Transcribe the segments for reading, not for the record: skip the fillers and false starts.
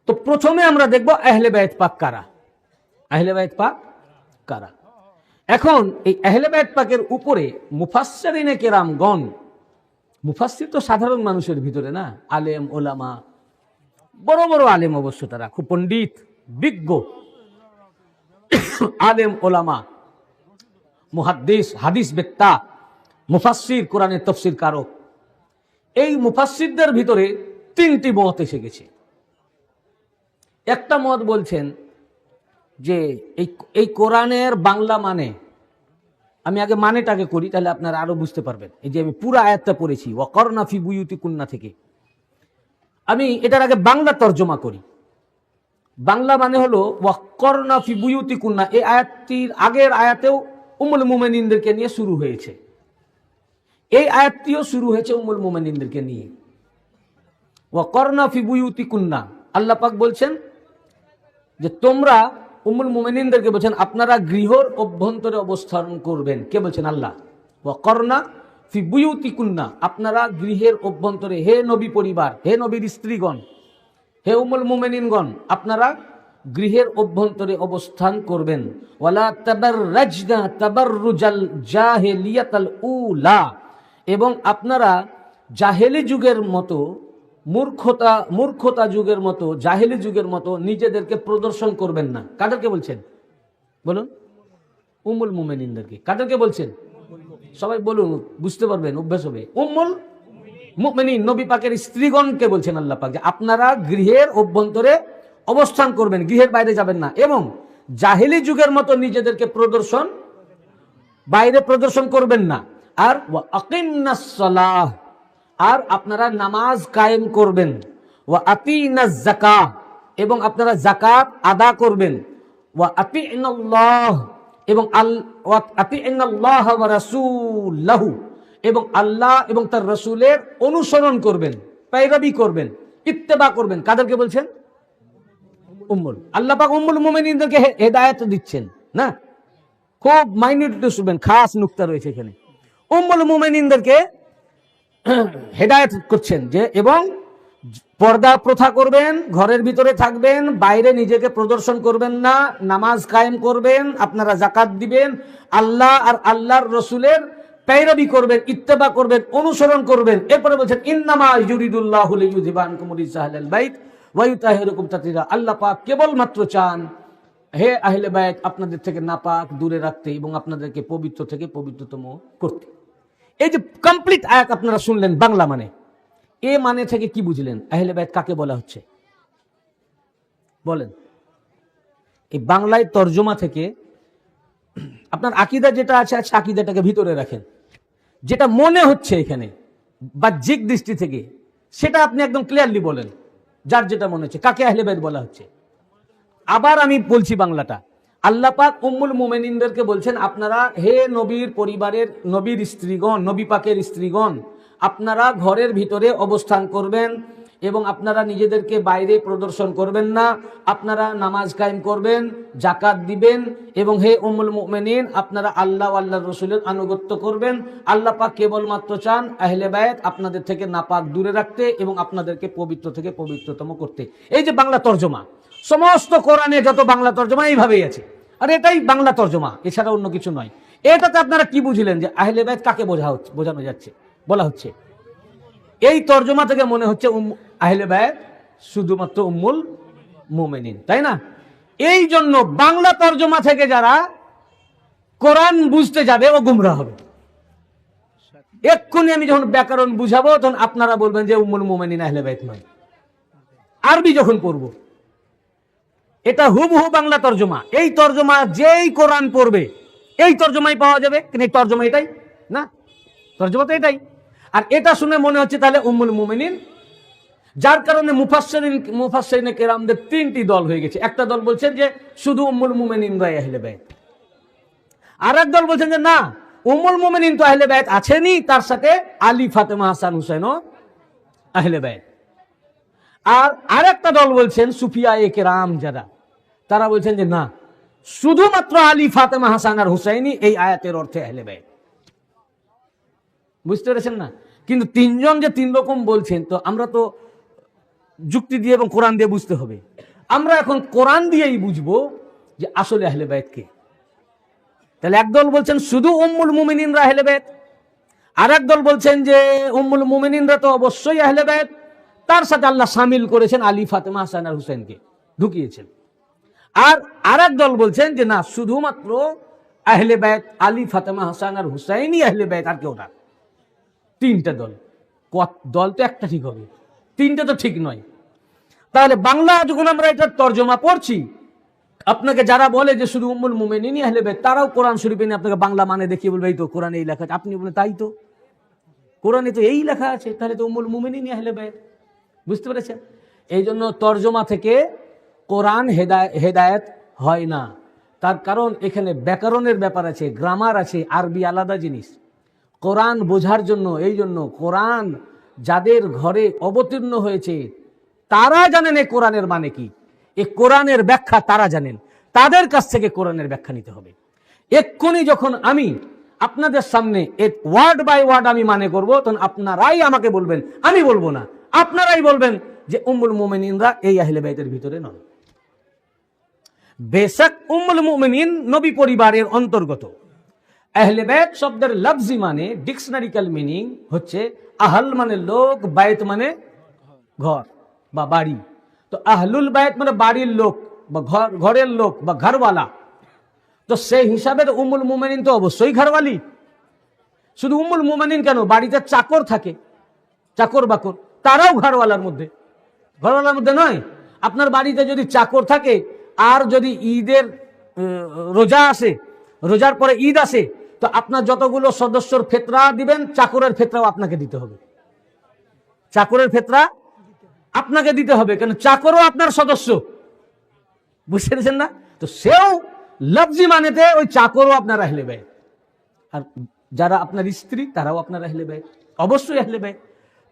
তো প্রথমে আমরা দেখব আহলে বাইত পাক কারা, আহলে বাইত পাক কারা। এখন এই আহলে বাইত পাকের উপরে মুফাসসিরিনে কেরামগণ, মুফাসসির তো সাধারণ মানুষের ভিতরে না, আলেম ওলামা, বড় বড় আলেম, অবশ্য তারা খুব পণ্ডিত বিজ্ঞ আলেম ওলামা, মুহাদ্দিস হাদিস বেত্তা, মুফাসসির কোরআনের তাফসীর কারক। এই মুফাসসিরদের ভিতরে তিনটি মত এসে গেছে। একটা মত বলছেন যে এই কোরআনের বাংলা মানে, আমি আগে মানেটাকে করি তাহলে আপনারা আরো বুঝতে পারবেন। এই যে আমি পুরো আয়াতটা পড়েছি ওয়াকরনা ফি বুয়ুতিকুন্না থেকে, আমি এটার আগে বাংলা তর্জমা করি। বাংলা মানে হলো ওয়াকরনা ফি বুয়ুতিকুন্না। এই আয়াতটির আগের আয়াতেও উম্মুল মুমিনিনদেরকে নিয়ে শুরু হয়েছে, এই আয়াতটিও শুরু হয়েছে উম্মুল মুমিনিনদেরকে নিয়ে। ওয়াকরনা ফি বুয়ুতিকুন্না, আল্লাহ পাক বলছেন যে তোমরা, উম্মুল মুমিনিনদেরকে বলছেন আপনারা গৃহর অভ্যন্তরে অবস্থান করবেন। কে বলছেন? আল্লাহ। ওয়াকরনা ফি বুয়ুতিকুন্না, আপনারা গৃহের অভ্যন্তরে, হে নবী পরিবার, হে নবীর স্ত্রীগণ, হে উম্মুল মুমিনিনগণ, আপনারা গৃহের অভ্যন্তরে অবস্থান করবেন। ওয়ালা তাবাররাজনা তাবাররুজাল জাহিলিয়াতাল উলা, এবং আপনারা জাহেলি যুগের মতো, মূর্খতা যুগের মতো, জাহেলি যুগের মতো নিজেদেরকে প্রদর্শন করবেন না। কাদেরকে বলছেন বলুন? উম্মুল মুমিনিনদেরকে। কাদেরকে বলছেন? সবাই বলুন, বুঝতে পারবেন, অভ্যাস হবে। উম্মুল মুমিনিন, নবী পাকের স্ত্রীগণকে বলছেন আল্লাহ পাক যে আপনারা গৃহের অভ্যন্তরে অবস্থান করবেন, গৃহের বাইরে যাবেন না, এবং জাহেলি যুগের মতো নিজেদেরকে বাইরে প্রদর্শন করবেন না। আর ওয়া আকিমনাস সালাহ, আর আপনারা নামাজ কায়েম করবেন। ওয়া আতিনাজ যাকাহ, এবং আপনারা যাকাত আদা করবেন। ওয়া আতিনাল্লাহ, এবং ওয়া আতিনাল্লাহ ওয়া রাসূলাহু, এবং আল্লাহ এবং তার রাসূলের অনুসরণ করবেন, পেরাবি করবেন, ইত্তেবা করবেন। কাদেরকে বলছেন? আল্লাহ পাক উম্মুল মুমিনিনদেরকে হেদায়েত দিচ্ছেন না, খুব মাইনিউটলি শুনবেন, খাস নুকতা রয়েছে এখানে। উম্মুল মুমিনিনদেরকে হেদায়েত করছেন যে, এবং পর্দা প্রথা করবেন, ঘরের ভিতরে থাকবেন, বাইরে নিজেকে প্রদর্শন করবেন না, নামাজ কায়েম করবেন, আপনারা যাকাত দিবেন, আল্লাহ আর আল্লাহর রাসূলের পেরাবি করবেন, ইত্তেবা করবেন, অনুসরণ করবেন। এরপরে বলছেন ইন্নামা ইউরিদুল্লাহু লিইউযহিবা আনকুম রিজসা আহলাল বাইত ওয়া ইউতাহিরাকুম তাতহীরা। আল্লাহ পাক কেবলমাত্র চান, হে আহলে বাইত, আপনাদের থেকে নাপাক দূরে রাখতে এবং আপনাদেরকে পবিত্র থেকে পবিত্রতম করতে। এই যে কমপ্লিট আয়াত আপনারা শুনলেন বাংলা মানে, এ মানে থেকে কি বুঝলেন? আহলে বাইত কাকে বলা হচ্ছে বলেন? এই বাংলায় তর্জমা থেকে আপনার আকীদা যেটা আছে, আকীদাটাকে ভিতরে রাখেন। যেটা মনে হচ্ছে এখানে বাহ্যিক দৃষ্টি থেকে, সেটা আপনি একদম ক্লিয়ারলি বলেন, যার যেটা মনে হচ্ছে কাকে আহলে বাইত বলা হচ্ছে। আবার আমি বলছি বাংলাটা, আল্লাহ পাক উম্মুল মুমিনিনদেরকে বলছেন আপনারা, হে নবীর পরিবারের, নবীর স্ত্রীগণ, নবী পাকের স্ত্রীগণ, আপনারা ঘরের ভিতরে অবস্থান করবেন এবং আপনারা নিজেদেরকে বাইরে প্রদর্শন করবেন না, আপনারা নামাজ কায়েম করবেন, যাকাত দিবেন, এবং হে উম্মুল মুমিনিন, আপনারা আল্লাহ আল্লাহর রাসূলের আনুগত্য করবেন। আল্লাহ পাক কেবলমাত্র চান আহলে বাইত আপনাদের থেকে নাপাক দূরে রাখতে এবং আপনাদেরকে পবিত্র থেকে পবিত্রতম করতে। এই যে বাংলা তর্জমা, সমস্ত কোরআনে যত বাংলা তর্জমা এইভাবেই আছে, আর এটাই বাংলা তর্জমা, এছাড়া অন্য কিছু নয়। এটাতে আপনারা কি বুঝলেন যে আহলে বাইত কাকে বোঝানো যাচ্ছে, বলা হচ্ছে? এই তর্জমা থেকে মনে হচ্ছে আহলে বাইত শুধুমাত্র উম্মুল মুমিনিন, তাই না? এই জন্য বাংলা তর্জমা থেকে যারা কোরআন বুঝতে যাবে ও গুমরাহ হবে। এক্ষুনি আমি যখন ব্যাকরণ বুঝাবো তখন আপনারা বলবেন যে উম্মুল মুমিনিন আহলে বাইত নয়। আরবি যখন পড়ব, এটা হুবহু বাংলা তর্জমা। এই তর্জমা যেই কোরআন পড়বে এই তর্জমাই পাওয়া যাবে, কিন্তু এই তর্জমা এটাই না, তর্জমা তো এটাই। আর এটা শুনে মনে হচ্ছে তাহলে উম্মুল মুমিনিন, যার কারণে মুফাসসিরিনে কেরামদের তিনটি দল হয়ে গেছে। একটা দল বলছেন যে শুধু উম্মুল মুমিনিনরাই আহলে বাইত, আর এক দল বলছেন যে না, উম্মুল মুমিনিন তো আহলে বাইত আছেনই, তার সাথে আলী, ফাতেমা, হাসান, হুসাইনও আহলে বাইত। আর আরেকটা দল বলছেন সুফিয়ায়ে কেরাম যারা, তারা বলছেন যে না, শুধুমাত্র আলী, ফাতেমা, হাসান আর হুসাইনই এই আয়াতের অর্থে আহলে বাইত। বুঝতে পেরেছেন না? কিন্তু তিনজন যে তিন রকম বলছেন, তো আমরা তো যুক্তি দিয়ে এবং কোরআন দিয়ে বুঝতে হবে। আমরা এখন কোরআন দিয়েই বুঝবো যে আসলে আহলে বাইত কে। তাহলে একদল বলছেন শুধু উম্মুল মুমিনিনরা আহলে বাইত, আর একদল বলছেন যে উম্মুল মুমিনিনরা তো অবশ্যই আহলে বাইত, তার সাথে আল্লাহ শামিল করেছেন আলী, ফাতেমা, হাসান আর হুসেনকে ঢুকিয়েছেন। আর এক দল বলছেন যে না, শুধুমাত্র আহলে বাইত আলী, ফাতেমা, হাসান আর হুসাইনই আহলে বাইত, আর কেউ না। তিনটা দল, দল তো একটা ঠিক হবে, তিনটা তো ঠিক নয়। তাহলে বাংলা যখন আমরা এটা তর্জমা পড়ছি, আপনাকে যারা বলে যে শুধু উম্মুল মুমিনিনই আহলে বাইত, তারাও কোরআন শরীফে নিয়ে আপনাকে বাংলা মানে দেখিয়ে বলবে এই তো কোরআনে এই লেখা আছে। আপনি বলেন তাই তো, কোরআনে তো এই লেখা আছে, তাহলে তো উম্মুল মুমিনিনই আহলে বাইত। বুঝতে পেরেছেন? এই জন্য তর্জমা থেকে কোরআন হেদায়েত হয় না। তার কারণ এখানে ব্যাকরণের ব্যাপার আছে, গ্রামার আছে, আরবি আলাদা জিনিস। কোরআন বোঝার জন্য, এই জন্য কোরআন যাদের ঘরে অবতীর্ণ হয়েছে তারা জানেন এই কোরআনের মানে কি, এই কোরআনের ব্যাখ্যা তারা জানেন, তাদের কাছ থেকে কোরআনের ব্যাখ্যা নিতে হবে। এক্ষুনি যখন আমি আপনাদের সামনে ওয়ার্ড বাই ওয়ার্ড আমি মানে করব, তখন আপনারাই আমাকে বলবেন, আমি বলবো না, আপনারাই বলবেন যে উম্মুল মুমিনিনরা এই আহলে বাইতের ভিতরে নন। বেশক উম্মুল মুমিনিন নবী পরিবারের অন্তর্গত। আহলে বাইত শব্দের লফজি মানে, ডিকশনারিক্যাল মিনিং হচ্ছে আহল মানে লোক, বাইত মানে ঘর বা বাড়ি। তো আহলুল বাইত মানে বাড়ির লোক বা ঘরের লোক বা ঘরওয়ালা। তো সেই হিসাবে উম্মুল মুমিনিন তো অবশ্যই ঘরওয়ালি। শুধু উম্মুল মুমিনিন কেন, বাড়িতে চাকর থাকে, চাকর বাকর, তারাও ঘরওয়ালার মধ্যে, ঘরওয়ালার মধ্যে নয়। আপনার বাড়িতে যদি চাকর থাকে আর যদি ঈদের রোজা আসে, রোজার পরে ঈদ আসে, তো আপনার যতগুলো সদস্যর ফেতরা দিবেন, চাকরের ফেতরাও আপনাকে দিতে হবে, চাকরের ফেতরা আপনাকে দিতে হবে, কেন চাকরও আপনার সদস্য। বুঝতে পেরেছেন না? তো সেও লফজি মানেতে ওই চাকরও আপনার আহলে বাইত, আর যারা আপনার স্ত্রী তারাও আপনার আহলে বাইত, অবশ্যই আহলে বাইত।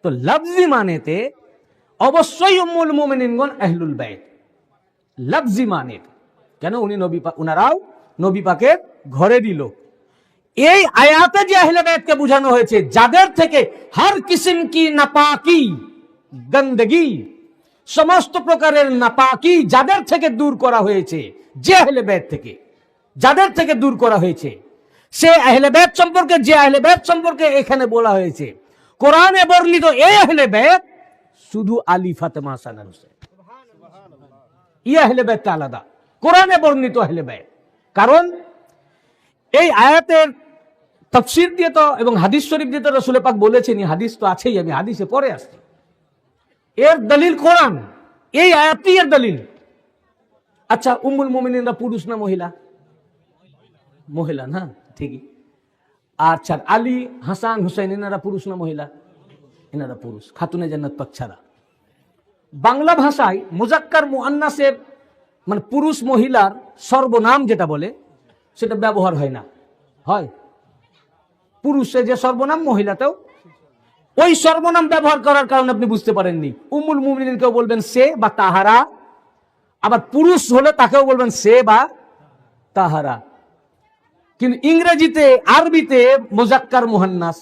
তো লফজি মানেতে অবশ্যই উম্মুল মুমিনিনগণ আহলুল বাইত, লফজি মানে। কেন? উনারাও নবী পাকের ঘরেরই লোক। এই আয়াতে যে আহলে বাইতকে বোঝানো হয়েছে, যাদের থেকে হর কিসম কি নাপাকি, গন্দগি, সমস্ত প্রকারের নাপাকি যাদের থেকে দূর করা হয়েছে, যে আহলে বাইত থেকে যাদের থেকে দূর করা হয়েছে, সে আহলে বাইত সম্পর্কে, যে আহলে বাইত সম্পর্কে এখানে বলা হয়েছে কোরআনে বর্ণিত এই আহলে বাইত শুধু আলী, ফাতেমা, হাসান আর হুসাইন। এই আহলে বাইতটা আলাদা, কোরআনে বর্ণিত আহলে বাইত। কারণ এই আয়াতের তাফসীর দিয়ে তো এবং হাদিস শরীফ দিয়ে তো রাসূল পাক বলেছেন, হাদিস তো আছেই, আমি হাদিসে পরে আসছি। এর দলিল কোরআন, এই আয়াতই এর দলিল। আচ্ছা, উম্মুল মুমিনিনরা পুরুষ না মহিলা? মহিলা না, ঠিকই। আচ্ছা, আলী, হাসান, হুসাইন এনারা পুরুষ না মহিলা? এনারা পুরুষ, খাতুনে জান্নাত পাক ছাড়া। বাংলা ভাষায় মুজাক্কার মুআন্নাসের মানে পুরুষ মহিলার সর্বনাম যেটা বলে সেটা ব্যবহার হয় না। হয় পুরুষে যে সর্বনাম, মহিলাতেও ওই সর্বনাম ব্যবহার করার কারণে আপনি বুঝতে পারেননি। উম্মুল মুমিনিনকেও বলবেন সে বা তাহারা, আবার পুরুষ হলে তাকেও বলবেন সে বা তাহারা। কিন্তু ইংরেজিতে, আরবিতে মুজাক্কার মুহান্নাস,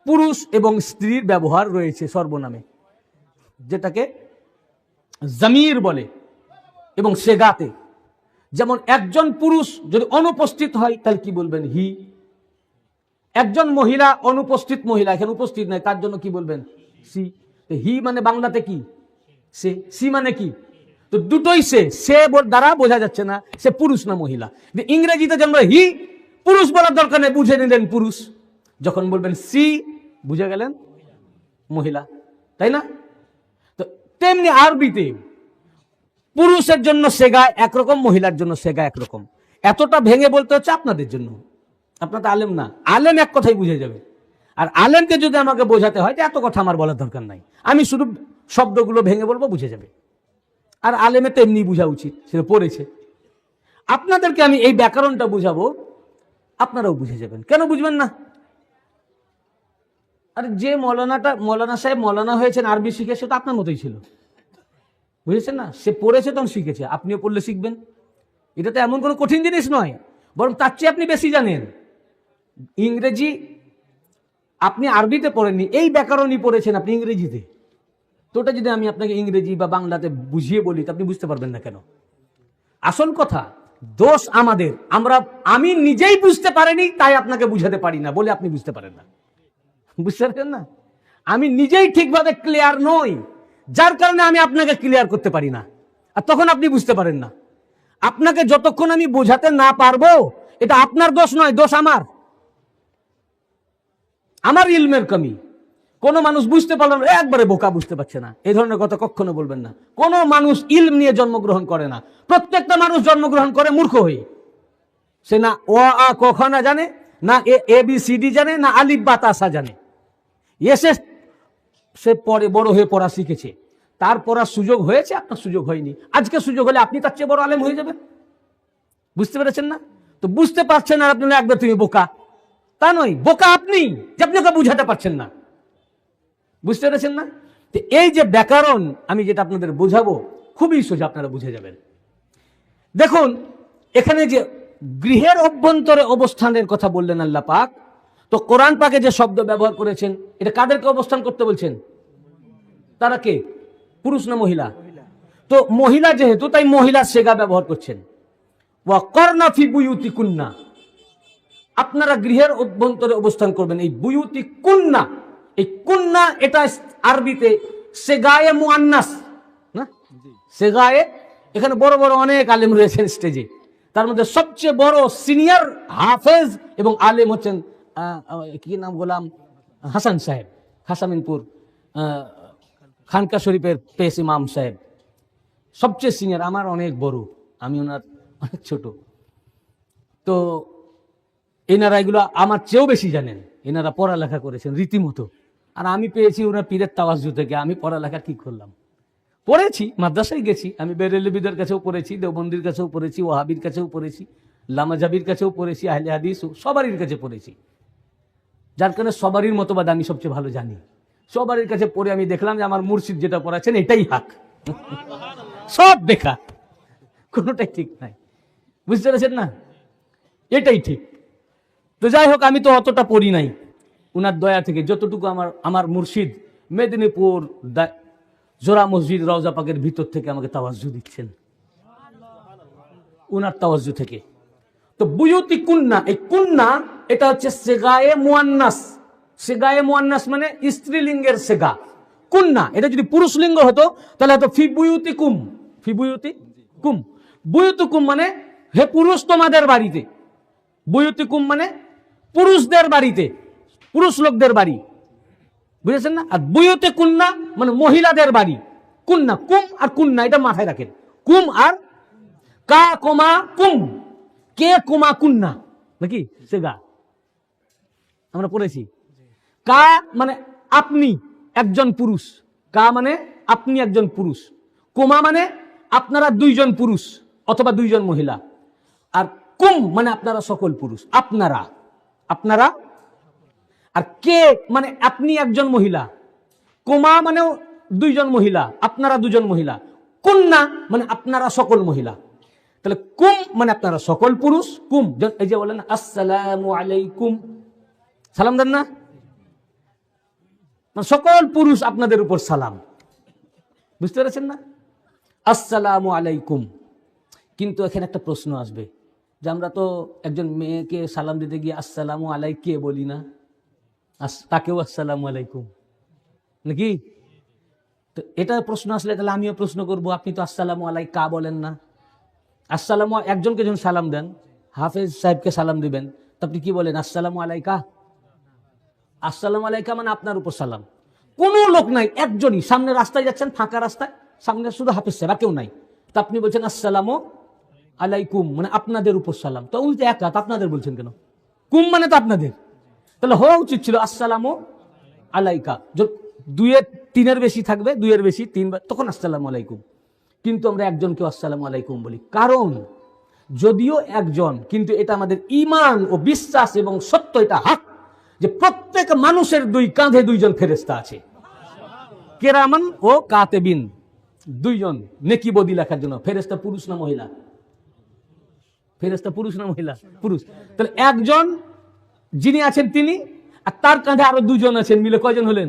পুরুষ এবং স্ত্রীর ব্যবহার রয়েছে সর্বনামে, যেটাকে জামির বলে, এবং সেগাতে। যেমন একজন পুরুষ যদি অনুপস্থিত হয় তাহলে কি বলবেন? হি। একজন মহিলা অনুপস্থিত মহিলা, এখানে উপস্থিত নাই, তার জন্য কি বলবেন? সি। হি মানে বাংলাতে কি? সে। সি মানে কি? তো দুটোই সে দ্বারা বোঝা যাচ্ছে না সে পুরুষ না মহিলা। ইংরেজিতে যেমন হি, পুরুষ বলার দরকার নেই, বুঝে নিলেন পুরুষ। যখন বলবেন সি, বুঝে গেলেন মহিলা, তাই না? তো তেমনি আরবিতে পুরুষের জন্য সেগা একরকম, মহিলার জন্য সেগা একরকম। এতটা ভেঙে বলতে হচ্ছে আপনাদের জন্য, আপনার তো আলেম না। আলেম এক কথাই বুঝে যাবে, আর আলেমকে যদি আমাকে বোঝাতে হয় এত কথা আমার বলার দরকার নাই, আমি শুধু শব্দগুলো ভেঙে বলবো, বুঝে যাবে। আর আলেমে তো এমনি বোঝা উচিত, সেটা পড়েছে। আপনাদেরকে আমি এই ব্যাকরণটা বুঝাবো, আপনারাও বুঝে যাবেন। কেন বুঝবেন না? আর যে মৌলানা সাহেব মৌলানা হয়েছেন, আরবি শিখে, সে তো আপনার মতোই ছিল, বুঝেছেন না? সে পড়েছে তখন শিখেছে, আপনিও পড়লে শিখবেন। এটা তো এমন কোনো কঠিন জিনিস নয়, বরং তার চেয়ে আপনি বেশি জানেন। ইংরেজি আপনি আরবিতে পড়েননি, এই ব্যাকরণই পড়েছেন আপনি ইংরেজিতে, তো ওটা যদি আমি আপনাকে ইংরেজি বা বাংলাতে বুঝিয়ে বলি তো আপনি বুঝতে পারবেন না কেন? আসল কথা, দোষ আমাদের, আমি নিজেই বুঝতে পারিনি তাই আপনাকে বুঝাতে পারি না বলে আপনি বুঝতে পারেন না। বুঝতে পারছেন না? আমি নিজেই ঠিকভাবে ক্লিয়ার নই, যার কারণে আমি আপনাকে ক্লিয়ার করতে পারি না, আর তখন আপনি বুঝতে পারেন না। আপনাকে যতক্ষণ আমি বোঝাতে না পারবো, এটা আপনার দোষ নয়, দোষ আমার ইলমের কমি। কোন মানুষ বুঝতে পারলাম একবারে বোকা, বুঝতে পারছে না, এই ধরনের কথা কখনো বলবেন না। কোন মানুষ ইলম নিয়ে জন্মগ্রহণ করে না। প্রত্যেকটা মানুষ জন্মগ্রহণ করে মূর্খ হয়ে। সে না অ আ ক খ না জানে, না এ বি সি ডি জানে, না আলিফ বা তাসা জানে। এসে সে পরে বড় হয়ে পড়া শিখেছে, তার পড়ার সুযোগ হয়েছে, আপনার সুযোগ হয়নি। আজকে সুযোগ হলে আপনি তার চেয়ে বড় আলেম হয়ে যাবেন। বুঝতে পেরেছেন না? তো বুঝতে পারছেন আর আপনি একবার তুমি বোকা, তা নয়, বোকা আপনি যে আপনি ওকে বুঝাতে পারছেন না। বুঝতে পেরেছেন না? তো এই যে ব্যাকরণ আমি যেটা আপনাদের বোঝাবো খুবই সোজা, আপনারা বুঝে যাবেন। দেখুন এখানে যে গৃহের অভ্যন্তরে অবস্থানের কথা বললেন আল্লাহ পাক, তো কোরআন পাকে যে শব্দ ব্যবহার করেছেন এটা কাদেরকে অবস্থান করতে বলছেন? তারা কে, পুরুষ না মহিলা? তো মহিলা যেহেতু, তাই মহিলা সেগা ব্যবহার করছেন। ওয়াকরনা ফি বুয়ুতিকুন্না, আপনারা গৃহের অভ্যন্তরে অবস্থান করবেন। এই বুয়ুতিকুন্না, এই কুন্না এটা আরবিতে সেগায়ে মুআন্নাস না, সেগায়ে। এখানে বড় বড় অনেক আলেম রয়েছেন স্টেজে, তার মধ্যে সবচেয়ে বড় সিনিয়র হাফেজ এবং আলেম হচ্ছেন কি নাম বললাম, হাসান সাহেব, হাসামিনপুর খানকা শরীফের পেশ ইমাম সাহেব, সবচেয়ে সিনিয়র, আমার অনেক বড়, আমি ওনার অনেক ছোট। তো এনারা এগুলো আমার চেয়েও বেশি জানেন, এনারা পড়ালেখা করেছেন রীতিমতো। আর আমি পেয়েছি ওনার পীরের তাওয়াজ্জু থেকে। আমি পড়ালেখা কি করলাম, পড়েছি, মাদ্রাসায় গেছি, আমি বেরেলবিদের কাছেও পড়েছি, দেওবন্দির কাছেও পড়েছি, ওয়াহাবির কাছেও পড়েছি, লামাজাবির কাছেও পড়েছি, আহলে হাদিস সবারই কাছে পড়েছি। যার কারণে সবারই মতবাদ আমি সবচেয়ে ভালো জানি। সবারই কাছে পড়ে আমি দেখলাম যে আমার মুর্শিদ যেটা পড়াচ্ছেন এটাই হাক, সব বেকার, কোনোটাই ঠিক নাই। বুঝতে পেরেছেন না? এটাই ঠিক। তো যাই হোক, আমি তো অতটা পড়ি নাই, উনার দয়া থেকে যতটুকু আমার মুর্শিদ মেদিনীপুর জোড়া মসজিদ রওজা পাকের ভিতর থেকে আমাকে তাওয়াজ্জু দিচ্ছেন, উনার তাওয়াজ্জু থেকে। তো বুয়ুতি কুন্না, এই কুন্না এটা হচ্ছে সেগায়ে মুআন্নাস। সেগায়ে মুআন্নাস মানে স্ত্রীলিঙ্গের সেগা। কুন্না এটা যদি পুরুষ লিঙ্গ হতো তাহলে হতো ফি বুয়ুতি কুম, ফি বুয়ুতি কুম। বুয়ুতি কুম মানে হে পুরুষ তোমাদের বাড়িতে, বুয়ুতি কুম মানে পুরুষদের বাড়িতে, পুরুষ লোকদের বাড়ি, বুঝেছেন না? আর বুয়ুতে কুন্না মানে মহিলাদের বাড়ি। কুন্না, কুম আর কুন্না এটা মাথায় রাখেন, কুম আর কা কোমা কুম, কে কুমা কুন্না নাকি সেগা আমরা পড়েছি। কা মানে আপনি একজন পুরুষ, কা মানে আপনি একজন পুরুষ, কুমা মানে আপনারা দুইজন পুরুষ অথবা দুইজন মহিলা, আর কুম মানে আপনারা সকল পুরুষ, আপনারা, আপনারা। আর কে মানে আপনি একজন মহিলা, কুমা মানেও দুইজন মহিলা, আপনারা দুজন মহিলা, কুন্না মানে আপনারা সকল মহিলা। তাহলে কুম মানে আপনারা সকল পুরুষ, কুম এই যে বলেন আসসালামু আলাইকুম, সালাম দেন না, সকল পুরুষ আপনাদের উপর সালাম। বুঝতে পেরেছেন না? আসসালামু আলাইকুম। কিন্তু এখানে একটা প্রশ্ন আসবে যে আমরা তো একজন মেয়েকে সালাম দিতে গিয়ে আসসালামু আলাইকে বলি না, তাকেও আসসালামু আলাইকুম নাকি? তো এটা প্রশ্ন আসলে তাহলে আমিও প্রশ্ন করবো, আপনি তো আসসালামু আলাইকা বলেন না। আসসালামু, একজনকে যখন সালাম দেন, হাফেজ সাহেবকে সালাম দিবেন, তো আপনি কি বলেন? আসসালামু আলাইকা। আসসালামু আলাইকা মানে আপনার উপর সালাম। কোনো লোক নাই, একজনই, সামনে রাস্তায় যাচ্ছেন, ফাঁকা রাস্তায়, সামনে শুধু হাফেজ সাহেব, আর কেউ নাই, তো আপনি বলছেন আসসালামু আলাইকুম মানে আপনাদের উপর সালাম। তো উল্টে এক রাত আপনাদের বলছেন কেন? কুম মানে তো আপনাদের, তাহলে হওয়া উচিত ছিল আসসালামু আলাইকা। দুইয়ের তিনের বেশি থাকবে, দুইয়ের বেশি তিনবার, তখন আসসালামু আলাইকুম। কিন্তু আমরা একজনকে আসসালামু আলাইকুম বলি, কারণ যদিও একজন, কিন্তু এটা আমাদের ঈমান ও বিশ্বাস এবং সত্য, এটা হক যে প্রত্যেক মানুষের দুই কাঁধে দুইজন ফেরেশতা আছে, কেরামান ও কাতেবিন, দুইজন নেকি বদি লেখার জন্য। ফেরেশতা পুরুষ না মহিলা? ফেরেশতা পুরুষ না মহিলা? পুরুষ। তাহলে একজন যিনি আছেন তিনি, আর তার কাঁধে আরো দুজন আছেন, মিলে কয়জন হলেন?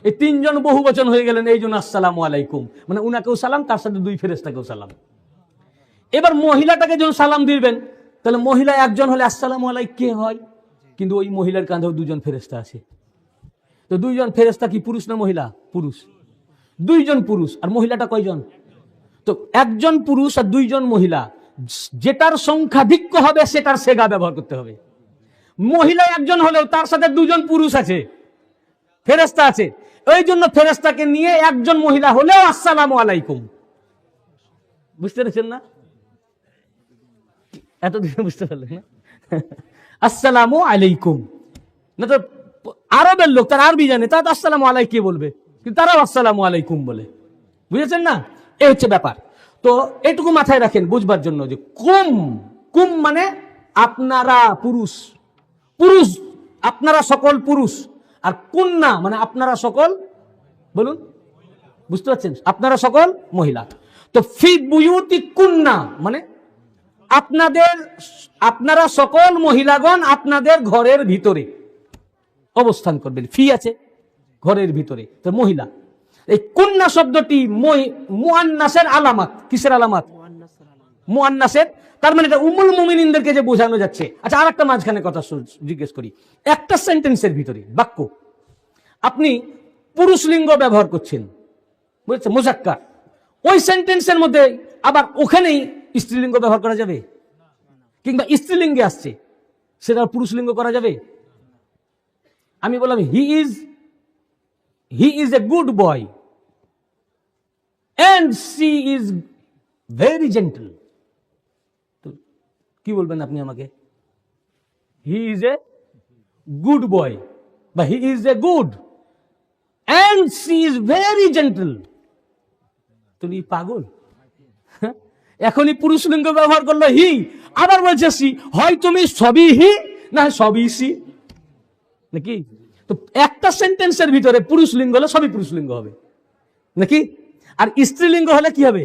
এই তিনজন বহু বচন হয়ে গেলেন, এই জন্য আসসালামু আলাইকুম, মানে উনাকেও সালাম, তার সাথে দুই ফেরেশতাকেও সালাম। এবার মহিলাটাকে যখন সালাম দিবেন, তাহলে মহিলা একজন হলে আসসালামু আলাইকুম কে হয়, কিন্তু ওই মহিলার কাঁধেও দুজন ফেরেশতা আছে। তো দুইজন ফেরেশতা কি পুরুষ না মহিলা? পুরুষ। দুইজন পুরুষ, আর মহিলাটা কয়জন? তো একজন পুরুষ আর দুইজন মহিলা, যেটার সংখ্যাধিক্য হবে সেটার সেগা ব্যবহার করতে হবে। মহিলা একজন হলেও তার সাথে দুজন পুরুষ আছে, ফেরেশতা আছে, ওই জন্য ফেরেশতাকে নিয়ে একজন মহিলা হলেও আসসালামু আলাইকুম। বুঝতে পেরেছেন না? এতদিন বুঝতে পারলেন না? আসসালামু আলাইকুম। না তো আরবের লোক, তার আরবি জানে, তারা আসসালামু আলাইকুম কে বলবে, কিন্তু তারাও আসসালামু আলাইকুম বলে। বুঝেছেন না? এই হচ্ছে ব্যাপার। তো এটুকু মাথায় রাখেন বুঝবার জন্য, যে কুম, কুম মানে আপনারা পুরুষ, পুরুষ আপনারা সকল পুরুষ, আর কুন্না মানে আপনারা সকল, বলুন, বুঝতে পারছেন, আপনারা সকল মহিলা। তো ফি বুয়ুতি কুন্না মানে আপনারা সকল মহিলাগণ আপনাদের ঘরের ভিতরে অবস্থান করবেন। ফি আছে ঘরের ভিতরে, তো মহিলা। এই কুন্না শব্দটি মুআন্নাসের আলামত। কিসের আলামত? মুআন্নাসের। তার মানে এটা উম্মুল মুমিনিনদেরকে যে বোঝানো যাচ্ছে। আচ্ছা, আর একটা মাঝখানে কথা জিজ্ঞেস করি। একটা সেন্টেন্সের ভিতরে, বাক্য, আপনি পুরুষ লিঙ্গ ব্যবহার করছেন, বুঝেছেন, মুজাক্কার, ওই সেন্টেন্সের মধ্যে আবার ওখানেই স্ত্রীলিঙ্গ ব্যবহার করা যাবে? কিংবা স্ত্রীলিঙ্গে আসছে সেটা পুরুষ লিঙ্গ করা যাবে? আমি বললাম he is a good boy and she is very gentle. তো কি বলবেন আপনি আমাকে? he is a good boy বা he is a good and she is very gentle. তুমি পাগল? এখনই পুরুষ লিঙ্গ ব্যবহার করলো হি, আবার বলছে সি। হয় তুমি সবই হি না সবই সি, নাকি? তো একটা সেন্টেন্সের ভিতরে পুরুষ লিঙ্গ হলে সবই পুরুষ লিঙ্গ হবে নাকি? আর স্ত্রীলিঙ্গ হলে কি হবে?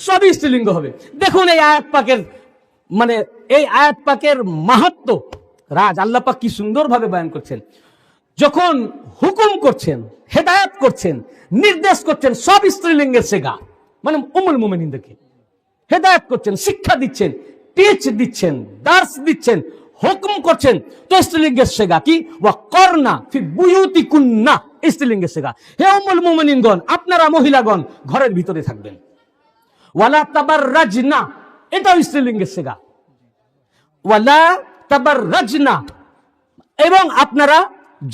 সবই স্ত্রীলিঙ্গ হবে। দেখুন এই আয়াত পাকের, মানে এই আয়াত পাকের মাহাত্ম, রাজ আল্লাহ পাক কি সুন্দর ভাবে বয়ান করছেন। যখন হুকুম করছেন, হেদায়েত করছেন, নির্দেশ করছেন, সব স্ত্রীলিঙ্গের সেগা, মানে উম্মুল মুমিনিনদেরকে হেদায়েত করছেন, শিক্ষা দিচ্ছেন, টিচ দিচ্ছেন, দার্স দিচ্ছেন, হুকুম করছেন, তো স্ত্রীলিঙ্গের সেগা কি? ওয়া করনা ফি বুয়ুতিকুন্না, স্ত্রীলিঙ্গের সেগা। হে উম্মুল মুমিনিনগণ, আপনারা মহিলাগণ ঘরের ভিতরে থাকবেন। ওয়ালা তাবাররাজনা, এটাও স্ত্রীলিঙ্গের সেগা। ওয়ালা তাবাররাজনা, এবং আপনারা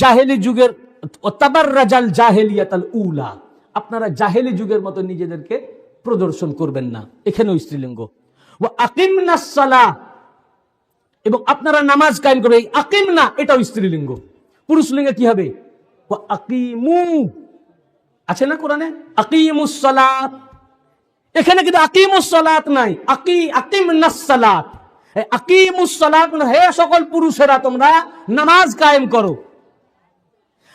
জাহেলি যুগের, তাবাররাজাল জাহেলিয়াতাল উলা, আপনারা জাহেলি যুগের মতো নিজেদেরকে প্রদর্শন করবেন না, এখানেও স্ত্রীলিঙ্গ। ওয়া আকিমনাস সালাহ, এবং আপনারা নামাজ কায়েম করবে। এই আকিমনা এটাও স্ত্রীলিঙ্গ। পুরুষ লিঙ্গে কি হবে? ওয়া আকিমু, আছে না কোরআনে আকিমুস সালাত, এখানে কিন্তু আকিমুস সালাত নাই, আকিমনাস সালাত। আকিমুস সালাত মানে হে সকল পুরুষেরা তোমরা নামাজ কায়েম করো।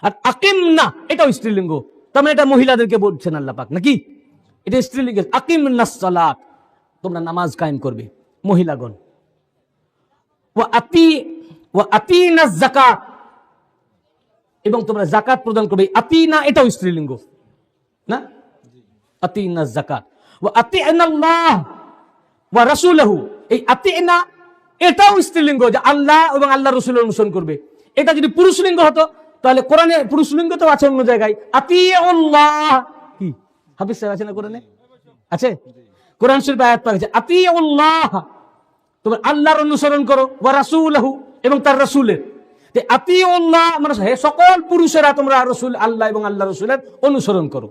আর আকিমনা এটাও স্ত্রীলিঙ্গ, তার মানে এটা মহিলাদেরকে বলছেন আল্লাহ পাক, নাকি? এটা স্ত্রীলিঙ্গের। আকিমনাস সালাত, তোমরা নামাজ কায়েম করবে মহিলাগণ। ওয়া আতিনাজ যাকাত, এবং তোমরা যাকাত প্রদান করবে। আতিনা এটাও স্ত্রীলিঙ্গ না? আতিনাজ যাকাত। ওয়া আতিনাল্লাহ ওয়া রাসূলহু, এই আতিনা এটাও স্ত্রীলিঙ্গ, যে আল্লাহ এবং আল্লাহর রাসূলের অনুসরণ করবে। এটা যদি পুরুষ লিঙ্গ হতো তাহলে কোরআনে পুরুষ লিঙ্গ তো আছে অন্য জায়গায়, আতিউল্লাহ। কি হাফিজ সাহেব আছে না কোরআনে? আছে, কোরআন শরীফে আয়াত পাওয়া গেছে আতিউল্লাহ, তোমরা আল্লাহর অনুসরণ করো, ওয়া রাসূলহু এবং তার রাসূলের। আতিউল্লাহ মানে হে সকল পুরুষেরা তোমরা রাসূল আল্লাহ এবং আল্লাহ রাসূলের অনুসরণ করো।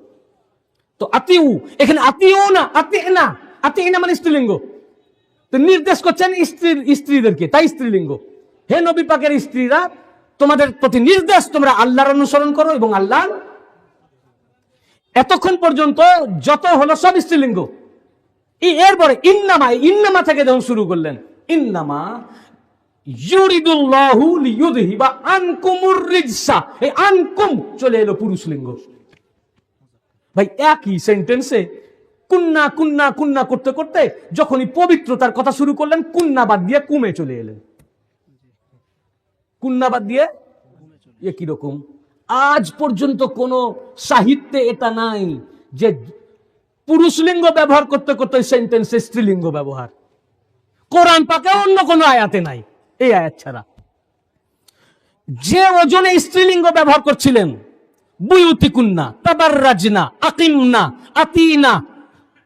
তো আতিউ, এখানে আতিউ না, আতিনা, আতিনা মানে স্ত্রীলিঙ্গ। তো নির্দেশ করছেন স্ত্রীদেরকে, তাই স্ত্রীলিঙ্গ। হে নবী পাকের স্ত্রীরা, তোমাদের প্রতি নির্দেশ তোমরা আল্লাহর অনুসরণ করো এবং আল্লাহ। এতক্ষণ পর্যন্ত যত হলো সব স্ত্রীলিঙ্গ। এরপরে ইন্নামা থেকে যখন শুরু করলেন, ইন্নামা ইউরিদুল্লাহু লিইউযহিবা আনকুমুর রিজসা, এই আনকুম চলে এলো পুরুষ লিঙ্গ। ভাই একই সেন্টেন্সে কুন্না কুন্না কুন্না করতে করতে যখনই পবিত্রতার কথা শুরু করলেন, কুন্না বাদ দিয়ে কুমে চলে এলেন। কুন্না বাদ দিয়ে এ কিরকম? আজ পর্যন্ত কোন সাহিত্যে এটা নাই যে পুরুষলিঙ্গ ব্যবহার করতে করতে সেন্টেন্সে স্ত্রীলিঙ্গ ব্যবহার। কোরআন পাকে অন্য কোনো আয়াতে নাই, এই আয়াত ছাড়া। যে ওজনে স্ত্রীলিঙ্গ ব্যবহার করছিলেন, বুয়ুতিকুন্না, তাবাররাজনা, আকিমনা, আতিনা,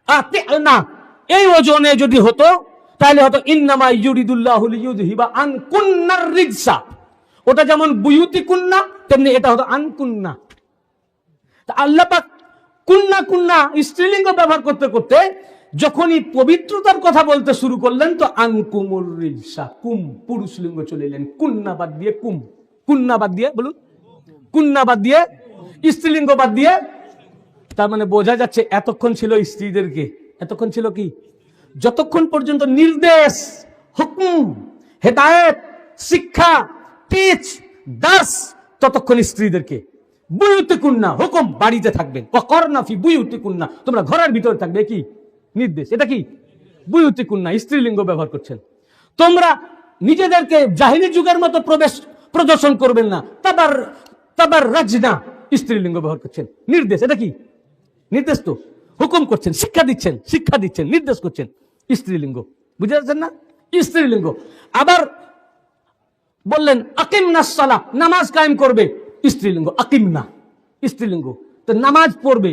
আতিনা, এই ওজনে যদি হতো তাহলে হতো ইন্নামা ইউরিদুল্লাহু লিইউযহিবা আনকুন্নার রিজসা। ওটা যেমন বুয়ুতিকুন্না তেমনি এটা হতো আনকুন্না। তা আল্লাহ পাক কুন্না কুন্না স্ত্রীলিঙ্গ ব্যবহার করতে করতে যখনই পবিত্রতার কথা বলতে শুরু করলেন তো আনকুমুর রিজসা, কুম, পুরুষলিঙ্গ চলে এলেন। কুন্না বাদ দিয়ে কুম, কুন্না বাদ দিয়ে বলুন, কুন্না বাদ দিয়ে স্ত্রীলিঙ্গ বাদ দিয়ে। তার মানে বোঝা যাচ্ছে এতক্ষণ ছিল স্ত্রীদেরকে, এতক্ষণ ছিল কি, যতক্ষণ পর্যন্ত নির্দেশ, হুকুম, হেদায়েত, শিক্ষা, টিচ, দাস, ততক্ষণ স্ত্রীদেরকে। বুয়ুতিকুন্না হুকুম, বাড়িতে থাকবেন। ওয়াকরনা ফি বুয়ুতিকুন্না, তোমরা ঘরের ভিতরে থাকবে, কি নির্দেশ, এটা কি বুয়ুতিকুন্না, স্ত্রীলিঙ্গ ব্যবহার করছেন। তোমরা নিজেদেরকে জাহিলি যুগের মতো প্রদর্শন করবেন না। তাবাররাজনা, স্ত্রীলিঙ্গ ব্যবহার করছেন, নির্দেশ, এটা কি নির্দেশ, তো হুকুম করছেন, শিক্ষা দিচ্ছেন, শিক্ষা দিচ্ছেন, নির্দেশ করছেন, স্ত্রীলিঙ্গ। বুঝতে পারছেন না, স্ত্রীলিঙ্গ। আবার বললেন আকিমনাস সালাহ, নামাজ কায়েম করবে, স্ত্রীলিঙ্গ, আকিমনা, স্ত্রীলিঙ্গ। তো নামাজ পড়বে,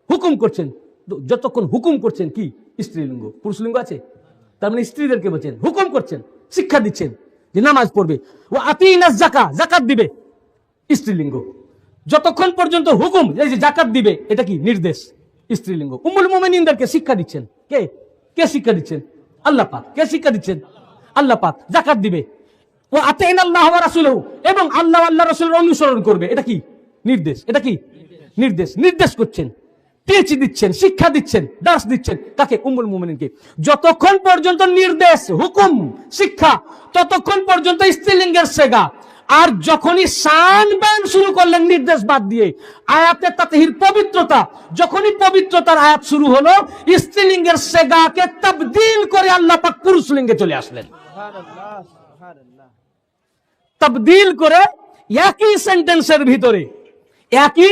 হুকুম করছেন, যতক্ষণ হুকুম করছেন কি স্ত্রীলিঙ্গ। পুরুষলিঙ্গ আছে, তার মানে স্ত্রীদেরকে বলছেন, হুকুম করছেন, শিক্ষা দিচ্ছেন যে নামাজ পড়বে। ও আতিনাস যাকাত, যাকাত দিবে, স্ত্রীলিঙ্গ। যতক্ষণ পর্যন্ত হুকুম, এই যে যাকাত দিবে, এটা কি নির্দেশ, স্ত্রীলিঙ্গ। উম্মুল মুমিনিনদেরকে শিক্ষা দিচ্ছেন, কে কে শিক্ষা দিচ্ছেন? আল্লাহ পাক। কে শিক্ষা দিচ্ছেন? আল্লাহ পাক। যাকাত দিবে। ও আতিনাল্লাহ ওয়া রাসূলহু, এবং আল্লাহ আল্লাহ রাসূলের অনুসরণ করবে, এটা কি নির্দেশ, এটা কি নির্দেশ। নির্দেশ করছেন, টিচ দিচ্ছেন, শিক্ষা দিচ্ছেন, দাস দিচ্ছেন, কাকে? উম্মুল মুমিনিনকে। যতক্ষণ পর্যন্ত নির্দেশ, হুকুম, শিক্ষা, ততক্ষণ পর্যন্ত স্ত্রীলিঙ্গের সেগা। আর যখনই শান বয়ান শুরু করলেন নির্দেশ বাদ দিয়ে, আয়াতে তাতহির, পবিত্রতা, যখনই পবিত্রতার আয়াত শুরু হলো, স্ত্রীলিঙ্গের সেগাকে তাবদীল করে আল্লাহ পাক পুরুষলিঙ্গে চলে আসলেন। তাবদীল করে একই সেন্টেন্সের ভিতরে, একই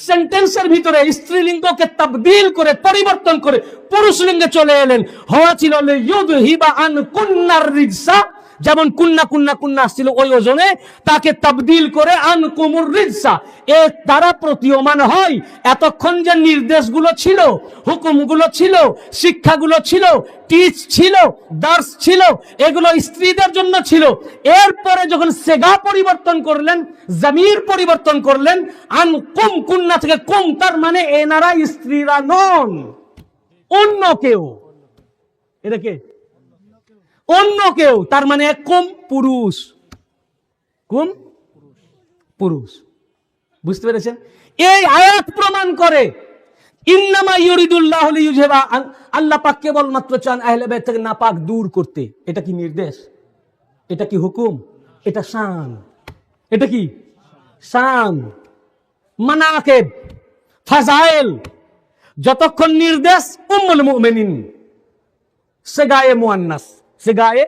সেন্টেন্সের ভিতরে স্ত্রীলিঙ্গকে তাবদীল করে, পরিবর্তন করে পুরুষলিঙ্গে চলে এলেন। হওয়া ছিল লিইউযহিবা আনকুন্নার রিজসা, যেমন কুন্না কুন্না কুন্না আসছিল ওই ওজনে, তাকে তাবদীল করে আনকুমুর রিজসা, এর দ্বারা প্রতীয়মান হয় এতক্ষণ যে নির্দেশগুলো ছিল, হুকুমগুলো ছিল, শিক্ষাগুলো ছিল, টিচ ছিল, দার্স ছিল, এগুলো স্ত্রীদের জন্য ছিল। এরপরে যখন সেগা পরিবর্তন করলেন, জামির পরিবর্তন করলেন, আনকুম, কুন্না থেকে কুম, তার মানে এনারা স্ত্রীরা নন, অন্য কেউ। এটা কে? অন্য কেউ। তার মানে কুম, পুরুষ, কুম, পুরুষ। বুঝতে পেরেছেন? এই আয়াত প্রমাণ করে ইন্নামা ইউরিদুল্লাহু লিইউযহিবা, আল্লাহ পাক কেবলমাত্র চান আহলে বাইত থেকে নাপাক দূর করতে। এটা কি নির্দেশ? এটা কি হুকুম? এটা শান। এটা কি শান, মানাকিব, ফাজাইল। যতক্ষণ নির্দেশ উম্মুল মুমিনিন, সেগায়ে মুয়ান্নাস, সেগায়ে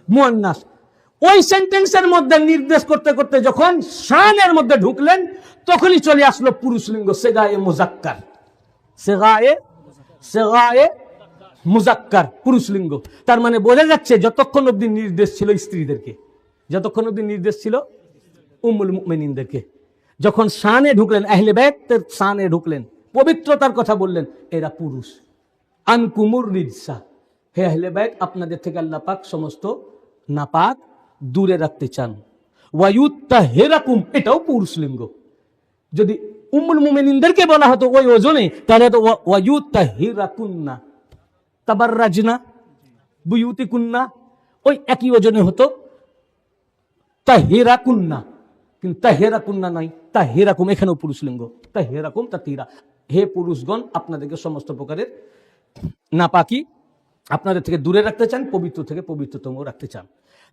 মুয়ান্নাস। ওই সেন্টেন্সের মধ্যে নির্দেশ করতে করতে যখন শানের মধ্যে ঢুকলেন, তখনই চলে আসলো পুরুষলিঙ্গ, সেগায়ে মুজাক্কার, সেগায়ে মুজাক্কার, পুরুষলিঙ্গ। তার মানে বোঝা যাচ্ছে যতক্ষণ অবধি নির্দেশ ছিল স্ত্রীদেরকে, যতক্ষণ অবধি নির্দেশ ছিল উম্মুল মুমিনিনদেরকে। যখন শানে ঢুকলেন, আহলে বাইতের শানে ঢুকলেন, পবিত্রতার কথা বললেন, এরা পুরুষ। আনকুমুর রিজসা, হে আহলে বাইত, আপনাদের থেকে আল্লাহ পাক সমস্ত নাপাক দূরে রাখতে চান। ওয়ায়ুত্তাহিরাকুম, এটাও পুরুষলিঙ্গ। যদি উম্মুল মুমিনিনদেরকে বলা হতো ওই ওজনে, তাহলে তো ওয়ায়ুত্তাহিরাকুন্না, তাবাররাজনা, বুয়ুতিকুন্না, ওই একই ওজনে হতো তাহিরাকুন্না। কিন্তু তাহিরাকুন্না নাই, তাহিরাকুম, এখানেও পুরুষলিঙ্গ, তাহিরাকুম, তাতিরা। হে পুরুষগণ, আপনাদেরকে সমস্ত প্রকারের নাপাকি আপনাদের থেকে দূরে রাখতে চান, পবিত্র থেকে পবিত্রতম রাখতে চান।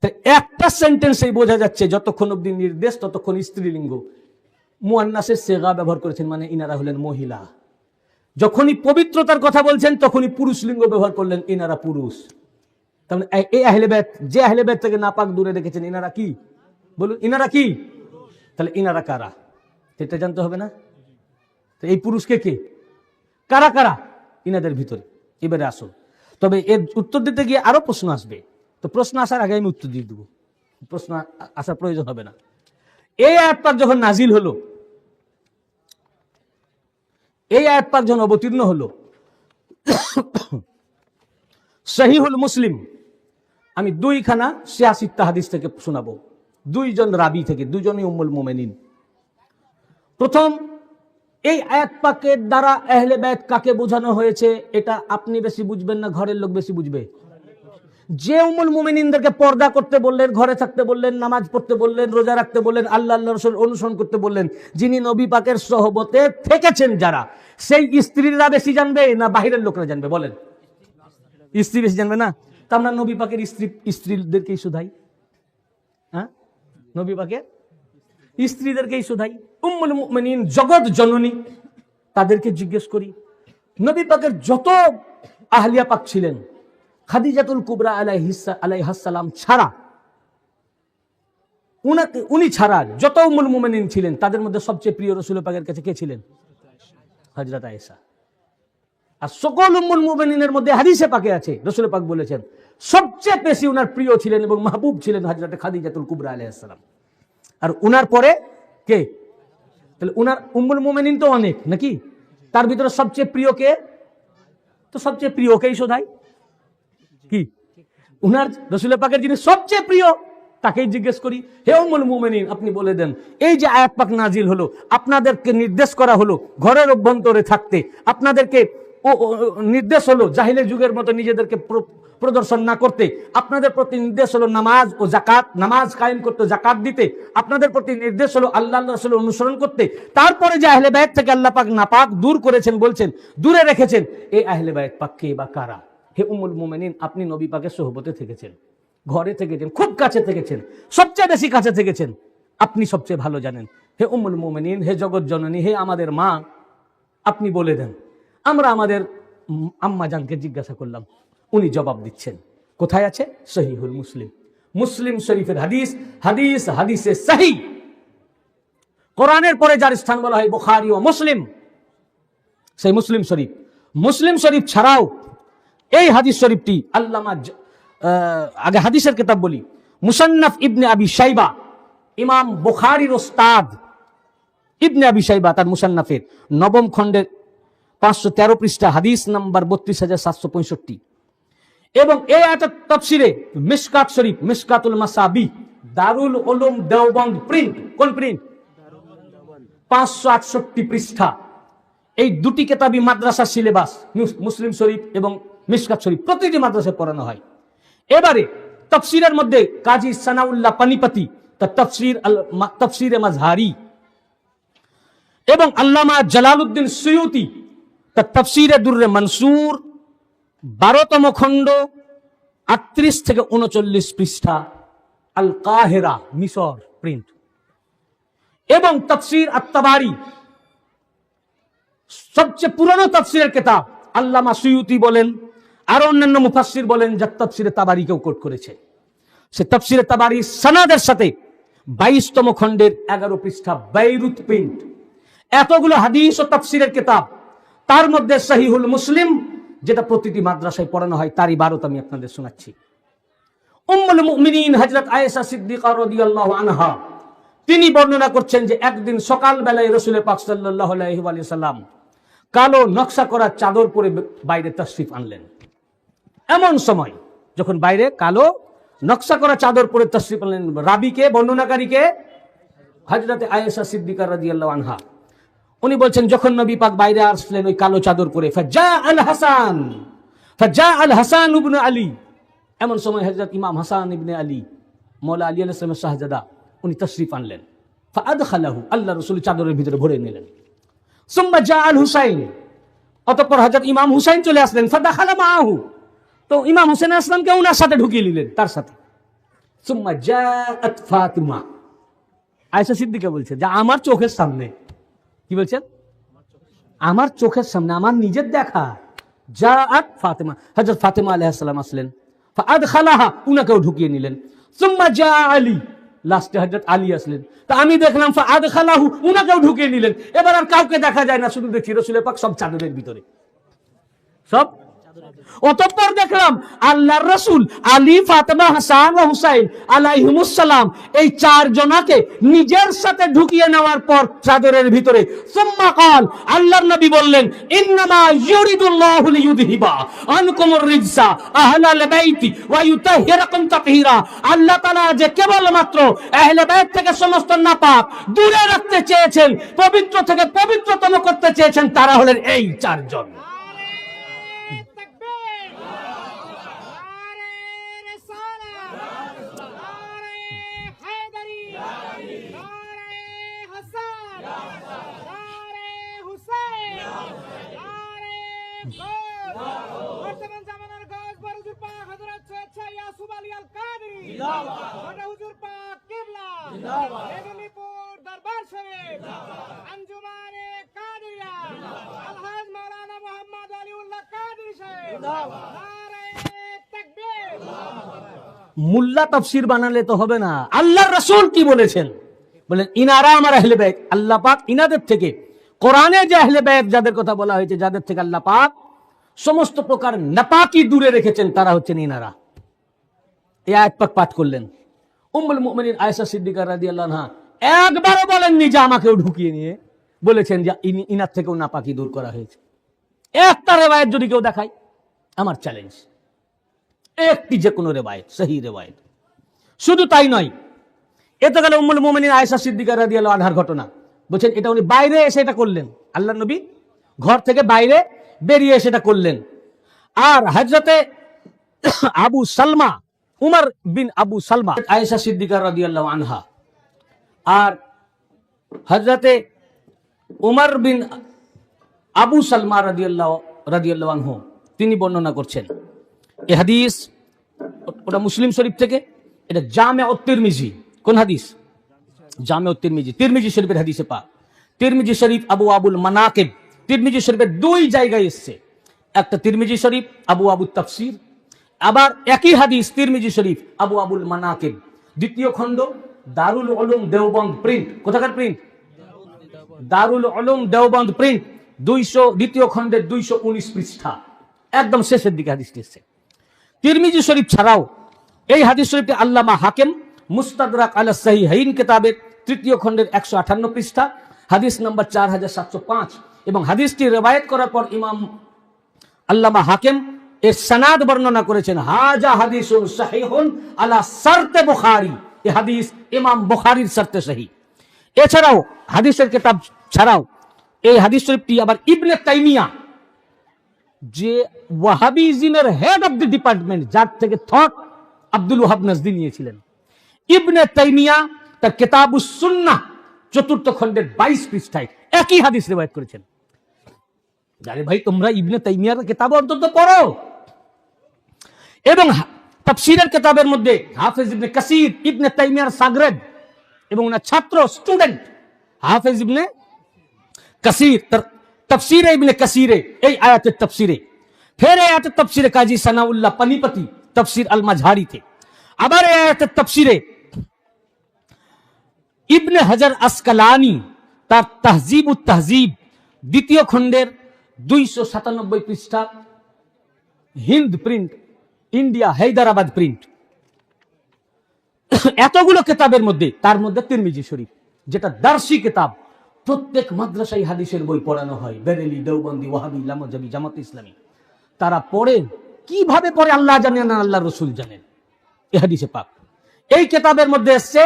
তাই একটা সেন্টেন্সেই বোঝা যাচ্ছে যতক্ষণ অবধি নির্দেশ ততক্ষণ স্ত্রীলিঙ্গ। মুয়ান্নাসের সেগা ব্যবহার করেছেন, মানে ইনারা হলেন মহিলা। যখনই পবিত্রতার কথা বলছেন তখনই পুরুষলিঙ্গ ব্যবহার করলেন, ইনারা পুরুষ। তাহলে এই আহলে বাইত, যে আহলে বাইত থেকে নাপাক দূরে রেখেছেন, ইনারা কি? বলুন, ইনারা কি? তাহলে ইনারা কারা? এটা জানতে হবে না? তো এই পুরুষকে কে, কারা কারা ইনাদের ভিতরে? এবারে আসুন, তবে এর উত্তর দিতে গিয়ে আরো প্রশ্ন আসবে, তো প্রশ্ন আসার আগে আমি উত্তর দিয়ে দেবো, প্রশ্ন আসার প্রয়োজন হবে না। এই আয়াত পাক যখন নাজিল হলো, এই আয়াত পাক যখন অবতীর্ণ হলো, সহিহুল মুসলিম, আমি দুইখানা ৮৬টা হাদিস থেকে শোনাবো, দুইজন রাবি থেকে, দুইজনই উম্মুল মুমিনিন। প্রথম, এই আয়াত পাকের দ্বারা আহলে বাইত কাকে বোঝানো হয়েছে এটা আপনি বেশি বুঝবেন না ঘরের লোক বেশি বুঝবে? যে উম্মুল মুমিনিনদেরকে পর্দা করতে বললেন, ঘরে থাকতে বললেন, নামাজ পড়তে বললেন, রোজা রাখতে বললেন, আল্লাহ রাসূল অনুসরণ করতে বললেন, যিনি নবী পাকের সহবতে থেকেছেন যারা, সেই স্ত্রীরা বেশি জানবে না বাহিরের লোকরা জানবে? বলেন, স্ত্রী বেশি জানবে না? তা আমরা নবী পাকের স্ত্রীদেরকেই শুধাই, হ্যাঁ, নবী পাকের স্ত্রীদেরকেই শুধাই, উম্মুল মুমিনিন জগৎ জননী তাদেরকে জিজ্ঞেস করি। নবী পাকের যত আহলিয়া পাক ছিলেন, খাদিজাতুল কুবরা আলাইহিস সালাম ছাড়া, উনি ছাড়া যত উম্মুল মুমিনিন ছিলেন, তাদের মধ্যে সবচেয়ে প্রিয় রাসূল পাকের কাছে কে ছিলেন? হযরত আয়েশা। আর সকল উম্মুল মুমিনিনের মধ্যে হাদিসে পাকে আছে, রাসূল পাক বলেছেন সবচেয়ে বেশি উনার প্রিয় ছিলেন এবং মাহবুব ছিলেন হযরত খাদিজাতুল কুবরা আলাইহিস সালাম। আর উনার পরে কে? তাহলে উনার উম্মুল মুমিনিন তো অনেক নাকি, তার ভিতরে সবচেয়ে প্রিয় কে? তো সবচেয়ে প্রিয়কেই শোধাই কি, উনার রাসূল পাকের যিনি সবচেয়ে প্রিয় তাকেই জিজ্ঞেস করি, হে উম্মুল মুমিনিন আপনি বলে দেন, এই যে আয়াত পাক নাজিল হলো, আপনাদেরকে নির্দেশ করা হলো ঘরের অভ্যন্তরে থাকতে, আপনাদেরকে নির্দেশ হলো জাহিলের যুগের মতো নিজেদেরকে প্রদর্শন না করতে, আপনাদের প্রতি নির্দেশ হলো নামাজ ও যাকাত, নামাজ কায়েম করতে, যাকাত দিতে, আপনাদের প্রতি নির্দেশ হলো আল্লাহ রাসূলের অনুসরণ করতে। তারপরে যে আহলে বাইত থেকে আল্লাহ পাক নাপাক দূর করেছেন, বলছেন দূরে রেখেছেন, এই আহলে বাইত পাক কে বা কারা? হে উম্মুল মুমিনিন আপনি নবী পাকের সোহবতে থেকেছেন, ঘরে থেকেছেন, খুব কাছে থেকেছেন, সবচেয়ে বেশি কাছে থেকেছেন, আপনি সবচেয়ে ভালো জানেন। হে উম্মুল মুমিনিন, হে জগৎ জননী, হে আমাদের মা, আপনি বলে দেন। আমরা আমাদের আম্মা জানকে জিজ্ঞাসা করলাম, উনি জবাব দিচ্ছেন, কোথায় আছে? সহিহুল মুসলিম, মুসলিম শরীফের হাদিস, হাদিসে সহিহ। কোরআনের পরে যার স্থান বলা হয় বুখারী ও মুসলিম, সেই মুসলিম শরীফ। মুসলিম শরীফ ছাড়াও এই হাদিস শরীফটি আল্লামা, আগে হাদিসের কিতাব বলি, মুসান্নাফ ইবনে আবি শাইবা, ইমাম বুখারীর ওস্তাদ ইবনে আবি শাইবা তার মুসান্নাফের 9ম খণ্ডের 513 পৃষ্ঠা, হাদিস নাম্বার 32765। এবং এই আয়াতের তাফসিরে মিশকাত শরীফ, মিশকাতুল মাসাবি, দারুল উলুম দেওবন্দ প্রিন্ট, কোন প্রিন্ট? 568 পৃষ্ঠা। এই দুটি কিতাবই মাদ্রাসা সিলেবাস, মুসলিম শরীফ এবং মিশকাত শরীফ প্রতিটি মাদ্রাসায় পড়ানো হয়। এবারে তাফসিরের মধ্যে কাজী সানাউল্লাহ পানিপতি তার তাফসিরে মাজহারি এবং আল্লামা জালালউদ্দিন সুয়ুতি তার তাফসিরে দুররে মনসুর 12তম খণ্ড 38 থেকে 39 পৃষ্ঠা, আল কাহিরা মিশর প্রিন্ট। এবং তাফসির আত-তাবারি, সবচেয়ে পুরানো তাফসিরের কিতাব, আল্লামা সুয়ুতি বলেন আর অন্যান্য মুফাসসির বলেন যে তাফসিরে তাবারিকেও কোট করেছে। সে তাফসিরে তাবারি সনদের সাথে 22তম খণ্ডের 11 পৃষ্ঠা, বাইরুত প্রিন্ট। এতগুলো হাদিস ও তাফসিরের কিতাব, তার মধ্যে সহিহুল মুসলিম, যেটা প্রতিটি মাদ্রাসায় পড়ানো হয়, তারই 12টা আমি আপনাদের শোনাচ্ছি। উম্মুল মুমিনিন হযরত আয়েশা সিদ্দিকা রাদিয়াল্লাহু আনহা, তিনি বর্ণনা করছেন যে একদিন সকাল বেলায় রাসূল পাক সাল্লাল্লাহু আলাইহি ওয়াসাল্লাম কালো নকশা করা চাদর পরে বাইরে তাশরিফ আনলেন। এমন সময় যখন বাইরে কালো নকশা করা চাদর পরে তাশরিফ আনলেন, রাবিকে, বর্ণনাকারীকে হযরত আয়েশা সিদ্দিকা রাদিয়াল্লাহু আনহা, উনি বলছেন যখন নবী পাক বাইরে আসলেন ওই কালো চাদর পরে, ফাজা আল হাসান ইবনে আলী, এমন সময় হযরত ইমাম হাসান ইবনে আলী, মওলা আলী আলাইহিস সালামের শাহজাদা, উনি তাশরিফ আনলেন। ফাআদখালাহু, আল্লাহ রাসূল চাদরের ভিতরে ভরে নিলেন। সুম্মা জা আল হুসাইন, অতঃপর হযরত ইমাম হুসাইন চলে আসলেন। ফাদাখালা মাআহু, তো ইমাম হুসাইন আসলামকে ওনার সাথে ঢুকিয়ে নিলেন, তার সাথে। সুম্মা জাআত ফাতিমা, আয়েশা সিদ্দিকা বলছে যে আমার চোখের সামনে, কি বলছেন? আমার চোখের সামনে, আমার নিজের দেখা। জাআত ফাতিমা, হযরত ফাতিমা আলাইহিস সালাম আসলেন। ফাআদখালাহা, উনাকেও ঢুকিয়ে নিলেন। সুম্মা জা আলী, লাস্টে হযরত আলী আসলেন। তা আমি দেখলাম ফাআদখালাহু, উনাকেও ঢুকিয়ে নিলেন। এবার আর কাউকে দেখা যায় না, শুধু দেখি রাসূল পাক সব চাদরের ভিতরে, সব। অতঃপর দেখলাম আল্লাহর রাসূল আলী, ফাতেমা, হাসান ও হুসাইন আলাইহিমুস সালাম এই চার জনাকে নিজের সাথে ঢুকিয়ে নেওয়ার পর চাদরের ভিতরে সুম্মা ক্বাল, আল্লাহর নবী বললেন, ইন্নামা ইউরিদুল্লাহু লিইউযহিবা আনকুমুর রিজসা আহলাল বাইতি ওয়া ইউতাহহিরাকুম তাতহীরা। আল্লাহ তাআলা যে কেবলমাত্র আহলে বাইত থেকে সমস্ত নাপাক দূরে রাখতে চেয়েছেন, পবিত্র থেকে পবিত্রতম করতে চেয়েছেন, তারা হলেন এই চারজন। বর্তমান জামানার গাছ বড় হুজুর পাক হযরত সৈয়দ শাহ ইয়াসুফ আলী আল কাদরি বড় হুজুর পাক কিবলা মেদিনীপুর দরবার শরীফ আঞ্জুমানে কাদরিয়া আলহাজ মাওলানা মুহাম্মদ আলিউল্লাহ কাদরি সাহেব, নারে তাকবীর। মুল্লা তাফসীর বানালে তো হবে না। আল্লাহর রাসূল কি বলেছেন? বলেন ইনারা আমার আহলে বাইত। আল্লাহ পাক ইনাদের থেকে, কোরআনে যে আহলে বাইত যাদের কথা বলা হয়েছে, যাদের থেকে আল্লাহ পাক সমস্ত প্রকার নাপাকি দূরে রেখেছেন, তারা হচ্ছেন ইনারা। এই আয়াত পাক পাঠ করলেন। উম্মুল মুমিনিন আয়েশা সিদ্দিকা রাদিয়াল্লাহু আনহা একবারও বলেননি যে আমাকেও ঢুকিয়ে নিয়ে বলেছেন যে ইনার থেকেও নাপাকি দূর করা হয়েছে। একটা রেওয়ায়েত যদি কেউ দেখায়, আমার চ্যালেঞ্জ, একটি যে কোনো রেওয়ায়েত, সহি রেওয়ায়েত। শুধু তাই নয়, এটা গেল উম্মুল মুমিনিন আয়েশা সিদ্দিকা রাদিয়াল্লাহু আনহার ঘটনা। বলছেন এটা উনি বাইরে এসে এটা করলেন, আল্লাহর নবী ঘর থেকে বাইরে বেরিয়ে এসে এটা করলেন। আর হযরতে আবু সালমা, উমর বিন আবু সালমা, আয়েশা সিদ্দিকা রাদিয়াল্লাহু আনহা, আর হযরতে উমর বিন আবু সালমা রাদিয়াল্লাহু আনহু, তিনি বর্ণনা করছেন এই হাদিস। ওটা মুসলিম শরীফ থেকে, এটা জামিউত তিরমিজি। কোন হাদিস? জামিউত তিরমিজি, তিরমিজি শরীফের হাদিসে পাক। তিরমিজি শরীফ আবু আবুল মানাকিব, তিরমিজি শরীফের দুই জায়গায় এসেছে। একটা তিরমিজি শরীফ আবু আবুত তাফসীর, আবার একই হাদিস তিরমিজি শরীফ আবু আবুল মানাকিব, দ্বিতীয় খণ্ড, দারুল উলুম দেওবন্দ প্রিন্ট। কোথাকার প্রিন্ট? দারুল উলুম দেওবন্দ প্রিন্ট, 200, দ্বিতীয় খণ্ডের 219 পৃষ্ঠা, একদম শেষের দিকে হাদিসটি এসেছে। তিরমিজি শরীফ ছাড়াও এই হাদিস শরীফটি আল্লামা হাকিম মুস্তাদরাক আলা সাহিহাইন কিতাবের 3য় খণ্ডের 158 পৃষ্ঠা, হাদিস নম্বর 4705, এবং হাদিসটি রিওয়ায়াত করার পর ইমাম আল্লামা হাকিম এর সনাদ বর্ণনা করেছেন, হাজা হাদিসুন সহিহুন আলা শর্তে বুখারী। এই হাদিস ইমাম বুখারীর শর্তে সহিহ। এছাড়াও হাদিসের কিতাব ছাড়াও এই হাদিস শরীফটি আবার ইবনে তাইমিয়া, যে ওয়াহাবিজমের হেড অফ দি ডিপার্টমেন্ট, যার থেকে থট আব্দুল ওয়াহাব নাজদি নিয়েছিলেন, ইবনে তাইমিয়া তার কিতাবুস সুন্নাহ 4th খণ্ডের 22 পৃষ্ঠায় একই হাদিস রিওয়ায়াত করেছেন। আরে ভাই, তোমরা ইবনে তাইমিয়ার কিতাব অন্তত পড়ো। এবং তাফসীরের কিতাবের মধ্যে হাফেজ ইবনে কাসির, ইবনে তাইমিয়ার সাগরেদ এবং ওনার ছাত্র স্টুডেন্ট হাফেজ ইবনে কাসির, তার তাফসীরে ইবনে কাসিরে এই আয়াতের তাফসীরে, ফের এই আয়াতের তাফসীরে কাজী সানাউল্লাহ পানিপতি তাফসীর আল মাজহারি তে, আবার এই আয়াতের তাফসীরে ইবনে হাজার আসকালানি তার তাহজিবুত তাহজিব 2য় খণ্ডের 297 পৃষ্ঠা, Hind print, India, Hyderabad print. এতগুলো কিতাবের মধ্যে, তার মধ্যে তিরমিজি শরীফ, যেটা দার্সি কিতাব, প্রত্যেক মাদ্রাসায় হাদিসের বই পড়ানো হয়, বেরেলি, দেওবন্দি, ওয়াহাবি, লামাজাবি, জামাত ইসলামী, তারা পড়েন। কিভাবে পড়ে আল্লাহ জানেন, না আল্লাহ রসুল জানেন। এই হাদিসে পাক এই কিতাবের মধ্যে এসছে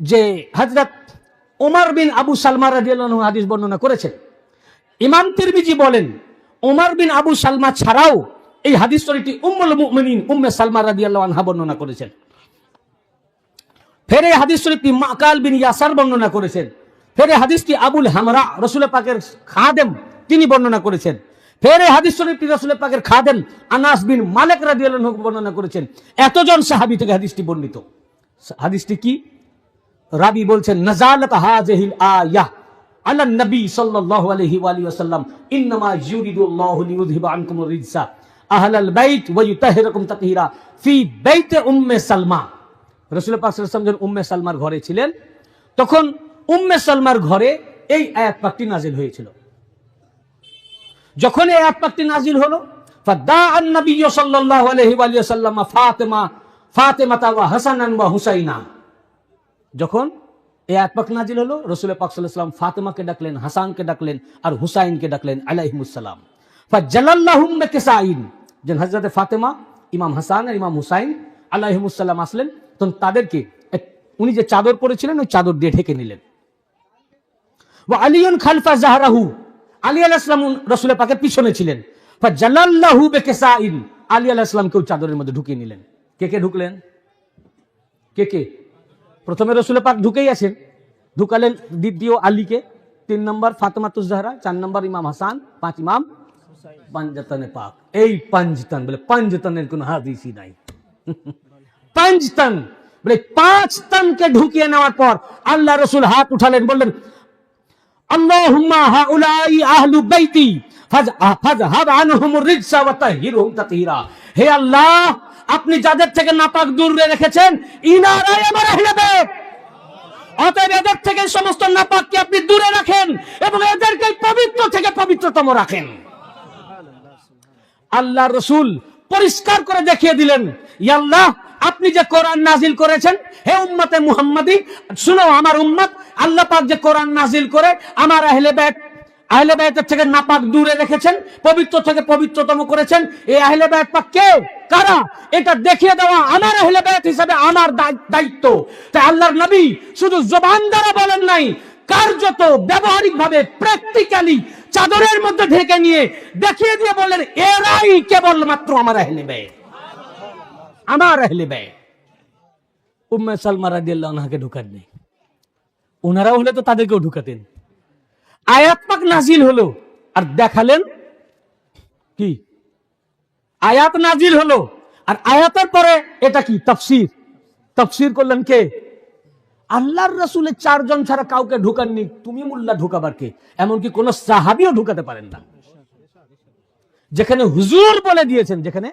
যে হযরত ওমর বিন আবু সালমা রাদিয়াল্লাহু আনহু হাদিস বর্ণনা করেছেন। ইমাম তিরমিজি বলেন, ওমর বিন আবু সালমা ছাড়াও এই হাদিস শরীফটি উম্মুল মুমিনিন উম্মে সালমা রাদিয়াল্লাহু আনহা বর্ণনা করেছেন। ফের এই হাদিস শরীফটি মাকাল বিন ইয়াসার বর্ণনা করেছেন। ফের এই হাদিসটি আবুল হামরা, রাসূল পাকের খাদেম, তিনি বর্ণনা করেছেন। ফের এই হাদিস শরীফটি রাসূল পাকের খাদেম আনাস বিন মালিক রাদিয়াল্লাহু আনহু বর্ণনা করেছেন। এতজন সাহাবী থেকে হাদিসটি বর্ণিত। হাদিসটি কি? রাবি বলছেন, নাযালাত হাযিহিল আয়াহ আলা নবী সাল্লাল্লাহু আলাইহি ওয়া আলিহি ওয়াসাল্লাম, ইন্নামা ইউরিদুল্লাহু লিইউযহিবা আনকুমুর রিজসা আহলাল বাইত ওয়া ইউতাহহিরাকুম তাতহীরা ফি বাইতি উম্মে সালমা। রাসূল পাক সাল্লাল্লাহু আলাইহি ওয়াসাল্লাম যখন উম্মে সালমার ঘরে ছিলেন, তখন উম্মে সালমার ঘরে এই আয়াত পাকটি নাজিল হয়েছিল। যখন এই আয়াত পাকটি নাজিল হলো, ফাদাআন নবী সাল্লাল্লাহু আলাইহি ওয়া সাল্লাম ফাতেমাতা ওয়া হাসানান ওয়া হুসাইনা। যখন এই আয়াত পাক নাজিল হলো, রাসূল পাক সাল্লাল্লাহু আলাইহি ওয়াসাল্লাম ফাতেমাকে ডাকলেন, হাসানকে ডাকলেন, আর হুসাইনকে ডাকলেন আলাইহিমুস সালাম। ফাজাল্লাহুম বিকিসাইন, যেন হযরত ফাতেমা, ইমাম হাসান আর ইমাম হুসাইন আলাইহিমুস সালাম আসলেন, তখন তাদেরকে উনি যে চাদর পরেছিলেন ওই চাদর দিয়ে ঢেকে নিলেন। ওয়া আলিয়ুন খালফা জাহরাহু, আলী আলাইহিস সালাম রাসূল পাকের পিছনে ছিলেন। ফাজাল্লাহু বিকিসাইন, আলী আলাইহিস সালামকেও চাদরের মধ্যে ঢুকিয়ে নিলেন। কে কে ঢুকলেন? কে কে? প্রথমে রাসূল পাক ঢুকেই আছেন, ঢুকালেন দ্বিতীয় আলীকে, 3 নম্বর ফাতেমাতুজ জাহরা, 4 নম্বর ইমাম হাসান, 5 ইমাম পাঞ্জতনে পাক। এই পাঞ্জতন বলে পাঞ্জতনের কোন হাদিসই নাই। পাঞ্জতন বলে 5 তনকে ঢুকিয়ে নেওয়ার পর আল্লাহ রাসূল হাত উঠালেন, বললেন আল্লাহুম্মা হাউলাই আহলু বাইতি ফাযহাব আনহুমুর রিজসা ওয়া তাহিরহুম তাতহীরা। হে আল্লাহ, আপনি যাদের থেকে নাপাক দূরে রেখেছেন ইনারাই আমার আহলে বাইত, অতএব এদের থেকে সমস্ত নাপাককে আপনি দূরে রাখেন এবং এদেরকে পবিত্র থেকে পবিত্রতম রাখেন। আল্লাহ রাসূল পরিষ্কার করে দেখিয়ে দিলেন, ইয়া আল্লাহ, আপনি যে কোরআন নাজিল করেছেন, হে উম্মতে মুহাম্মাদি শুনো, আমার উম্মত, আল্লাহ পাক যে কোরআন নাজিল করে আমার আহলে বাইতের থেকে নাপাক দূরে রেখেছেন, পবিত্র থেকে পবিত্রতম করেছেন। এই আহলে বাইত পাক কে, কারা, এটা দেখিয়ে দেওয়া আমার আহলে বাইত হিসেবে আমার দায়িত্ব। তাই আল্লাহর নবী শুধু জবান দ্বারা বলেন নাই, কার্যত ব্যবহারিক ভাবে প্র্যাকটিক্যালি চাদরের মধ্যে ঢেকে নিয়ে দেখিয়ে দিয়ে বললেন, এরাই কেবলমাত্র আমার আহলে বাইত, আমার আহলে বাইত। উম্মে সালমা রাদিয়াল্লাহু আনহাকে ঢুকাননি, ওনারা হলে তো তাদেরকেও ঢুকাতেন। আয়াত পাক নাজিল হলো আর দেখালেন কি, আয়াত নাজিল হলো আর আয়াতের পরে এটা কি তাফসীর, তাফসীর করলেন কে? আল্লাহর রাসূলের 4 জন ছাড়া কাউকে ঢুকাননি, তুমি মোল্লা ঢুকাবার কে? এমনকি কোন সাহাবীও ঢুকাতে পারেন না। যেখানে হুজুর বলে দিয়েছেন, যেখানে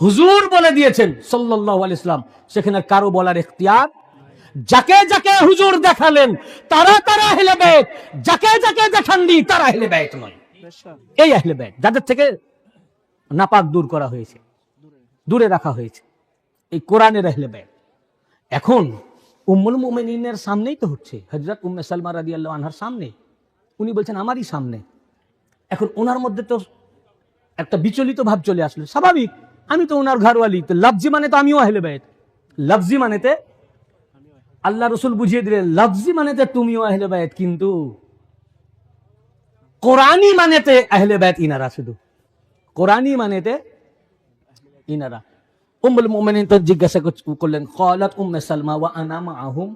হুজুর বলে দিয়েছেন সাল্লাল্লাহু আলাইহি ওয়াসাল্লাম, সেখানে কারো বলার ইখতিয়ার, যাকে যাকে হুজুর দেখালেন তারা তারা আহলে বাইত, যাকে যাকে দেখাননি তারা আহলে বাইত নয়। এই আহলে বাইত যাদের থেকে নাপাক দূর করা হয়েছে, দূরে রাখা হয়েছে, এই কোরআনের আহলে বাইত। এখন উম্মুল মুমিনিনের সামনেই তো হচ্ছে, হযরত উম্মে সালমা রাদিয়াল্লাহু আনহার সামনে, উনি বলছেন আমারই সামনে। এখন ওনার মধ্যে তো একটা বিচলিত ভাব চলে আসলো, স্বাভাবিক, আমি তো ওনার ঘরওয়ালি, তো লফজি মানে তো আমিও আহলে বাইত, লফজি মানেতে আল্লাহ রাসূল বুঝিয়ে দিলেন, লফজি মানেতে তুমিও আহলে বাইত, কিন্তু কোরআনি মানেতে আহলে বাইত ইনারা, শুধু কোরআনি মানেতে ইনারা। উম্মুল মুমিনিন তো জিজ্ঞাসা করলেন, ক্বালাত উম্মে সালমা ওয়া আনা মাআহুম।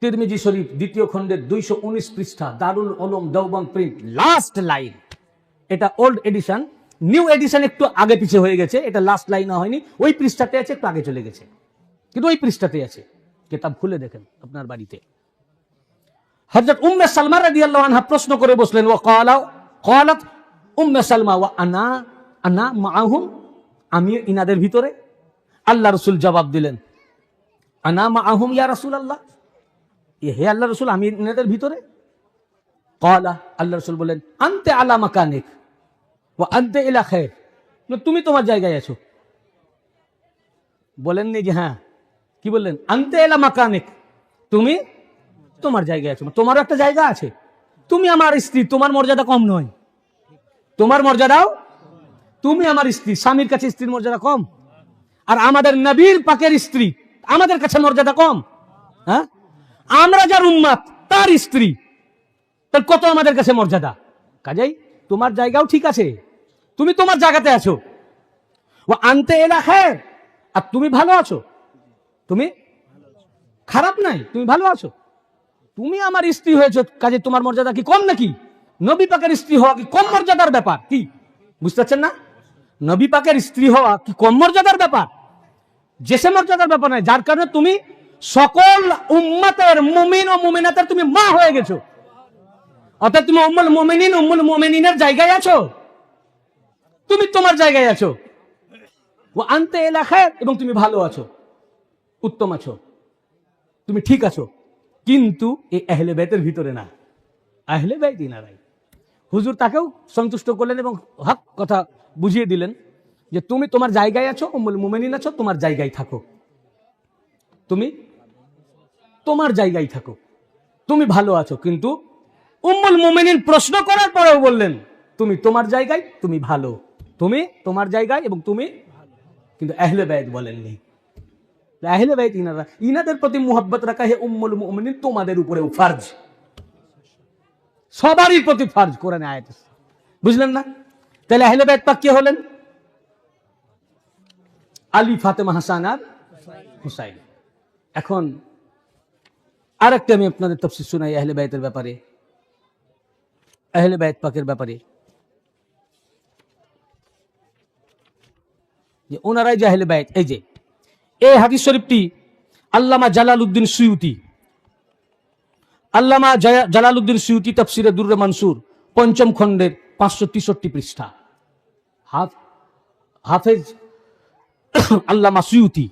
তিরমিজি শরীফ 2য় খণ্ডের 219 পৃষ্ঠা, Darul Uloom Deoband print, last line. এটা ওল্ড এডিশন, নিউ এডিশন একটু আগে পিছে হয়ে গেছে, এটা লাস্ট লাইন হয়নি, ওই পৃষ্ঠাতে আছে, একটু আগে চলে গেছে, কিন্তু ওই পৃষ্ঠাতে আছে, কিতাব খুলে দেখেন আপনার বাড়িতে। হযরত উম্মে সালমা রাদিয়াল্লাহু আনহা প্রশ্ন করে বসলেন, ওয়া ক্বালাত উম্মে সালমা ওয়া আনা মাআহুম, আমি ইনাদের ভিতরে। আল্লাহ রাসূল জবাব দিলেন, আনা মাআহুম ইয়া রাসূলুল্লাহ, হে আল্লাহ রাসূল, আমি ইনাদের ভিতরে। ক্বালা, আল্লাহ রাসূল বলেন, আনতা আলা মাকানিক ওয়া আনতা ইলা খায়র, তুমি তোমার জায়গায় আছো। বলেননি যে হ্যাঁ, কি বললেন? আনতা ইলা মাকানিক, তুমি তোমার জায়গায় আছো, তোমারও একটা জায়গা আছে, তুমি আমার স্ত্রী, তোমার মর্যাদা কম নয়, তোমার মর্যাদাও, তুমি আমার স্ত্রী, স্বামীর কাছে স্ত্রীর মর্যাদা কম, আর আমাদের নবীর পাকের স্ত্রী আমাদের কাছে মর্যাদা কম। হ্যাঁ, আমরা যার উম্মত তার স্ত্রী, তার কত আমাদের কাছে মর্যাদা। কাজেই তোমার জায়গাও ঠিক আছে, তুমি তোমার জায়গাতে আছো। ও আনতে এলা খায়র, আর তুমি ভালো আছো, তুমি খারাপ নাই, তুমি ভালো আছো, তুমি আমার স্ত্রী হয়েছো, কাজে তোমার মর্যাদা কি কম নাকি? নবী পাকের স্ত্রী হওয়া কি কম মর্যাদার ব্যাপার? কি বুঝতে পারছেন না? নবী পাকের স্ত্রী হওয়া কি কম মর্যাদার ব্যাপার? যে সে মর্যাদার ব্যাপার নয়, যার কারণে তুমি সকল উম্মতের মুমিন ও মুমিনাতের তুমি মা হয়ে গেছো, অর্থাৎ তুমি উম্মুল মুমিনিনের জায়গায় আছো, তুমি তোমার জায়গায় আছো। ও আনতে এলা খায়র, এবং তুমি ভালো আছো। উত্তম আছো, তুমি ঠিক আছো, কিন্তু এই আহলে বাইতের ভিতরে না। আহলে বাইত ইনারাই। হুজুর তাকেও সন্তুষ্ট করলেন এবং হক কথা বুঝিয়ে দিলেন যে তুমি তোমার জায়গায় আছো, উম্মুল মুমিনিন আছো, তোমার জায়গায় থাকো, তুমি তোমার জায়গায় থাকো, তুমি ভালো আছো। কিন্তু উম্মুল মুমিনিন প্রশ্ন করার পরেও বললেন তুমি তোমার জায়গায়, তুমি ভালো, তুমি তোমার জায়গায় এবং তুমি, কিন্তু আহলে বাইত বলেননি। আহলে বাইত ইনারা, ইনাদের প্রতি মুহাব্বত রাখা হে উম্মুল মুমিনিন তোমাদের উপরেও ফরজ, সবারই প্রতি ফরজ, কোরআনে আয়াত আছে। বুঝলেন না? তাহলে আহলে বাইত পাক কে হলেন? আলী, ফাতেমা, হাসান আর হুসাইন। এখন আরেকটা আমি আপনাদের তাফসীর শোনাই আহলে বাইতের ব্যাপারে, আহলে বাইত পাকের ব্যাপারে, যে ওনারাই যে আহলে বাইত। এই যে এই হাদিস শরীফটি আল্লামা জালালউদ্দিন সুয়ুতি, আল্লামা জালালউদ্দিন সুয়ুতি তাফসীরে দুররে মানসুর ৫ম খণ্ডের ৫৬৩ পৃষ্ঠা, হাফেজ আল্লামা সুয়ুতি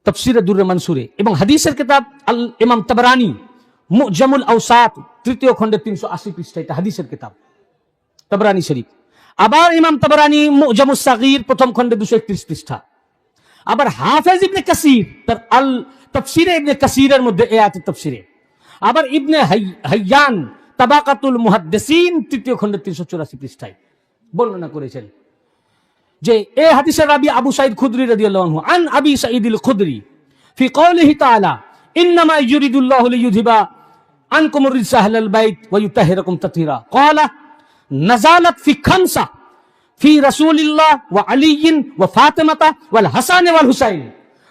তাফসীরে দুররে মানসুরে, এবং হাদিসের কিতাব আল ইমাম তাবরানী মুজামুল আওসাত ৩য় খণ্ডের ৩৮০ পৃষ্ঠা, এটা হাদিসের কিতাব তাবরানী শরীফ। আবার ইমাম তাবরানী মুজামুস সাগীর ১ম খণ্ডে ২৩১ পৃষ্ঠা। আবার হাফেজ ইবনে কাসির তার আল তাফসীরে ইবনে কাসিরের মধ্যে এই আয়াতের তাফসীরে, আবার ইবনে হাইয়ান তাবাকাতুল মুহাদ্দিসিন ৩য় খণ্ডের ৩৮৪ পৃষ্ঠায় বর্ণনা করেছেন যে এই হাদিসের রাবী আবু সাঈদ খুদরি রাদিয়াল্লাহু আনহু আন আবি সাঈদুল খুদরি ফি কওলিহি তাআলা ইন্নামা ইউরিদুল্লাহু লিইয়ুযহিবা আনকুমুর রিজসা আহলাল বাইত ওয়া ইউতাহহিরাকুম তাতহীরা ক্বালা নাযালাত ফি খামসা ফি রাসূলিল্লাহ ওয়া আলীইন ওয়া ফাতিমাতা ওয়াল হাসান ওয়াল হুসাইন।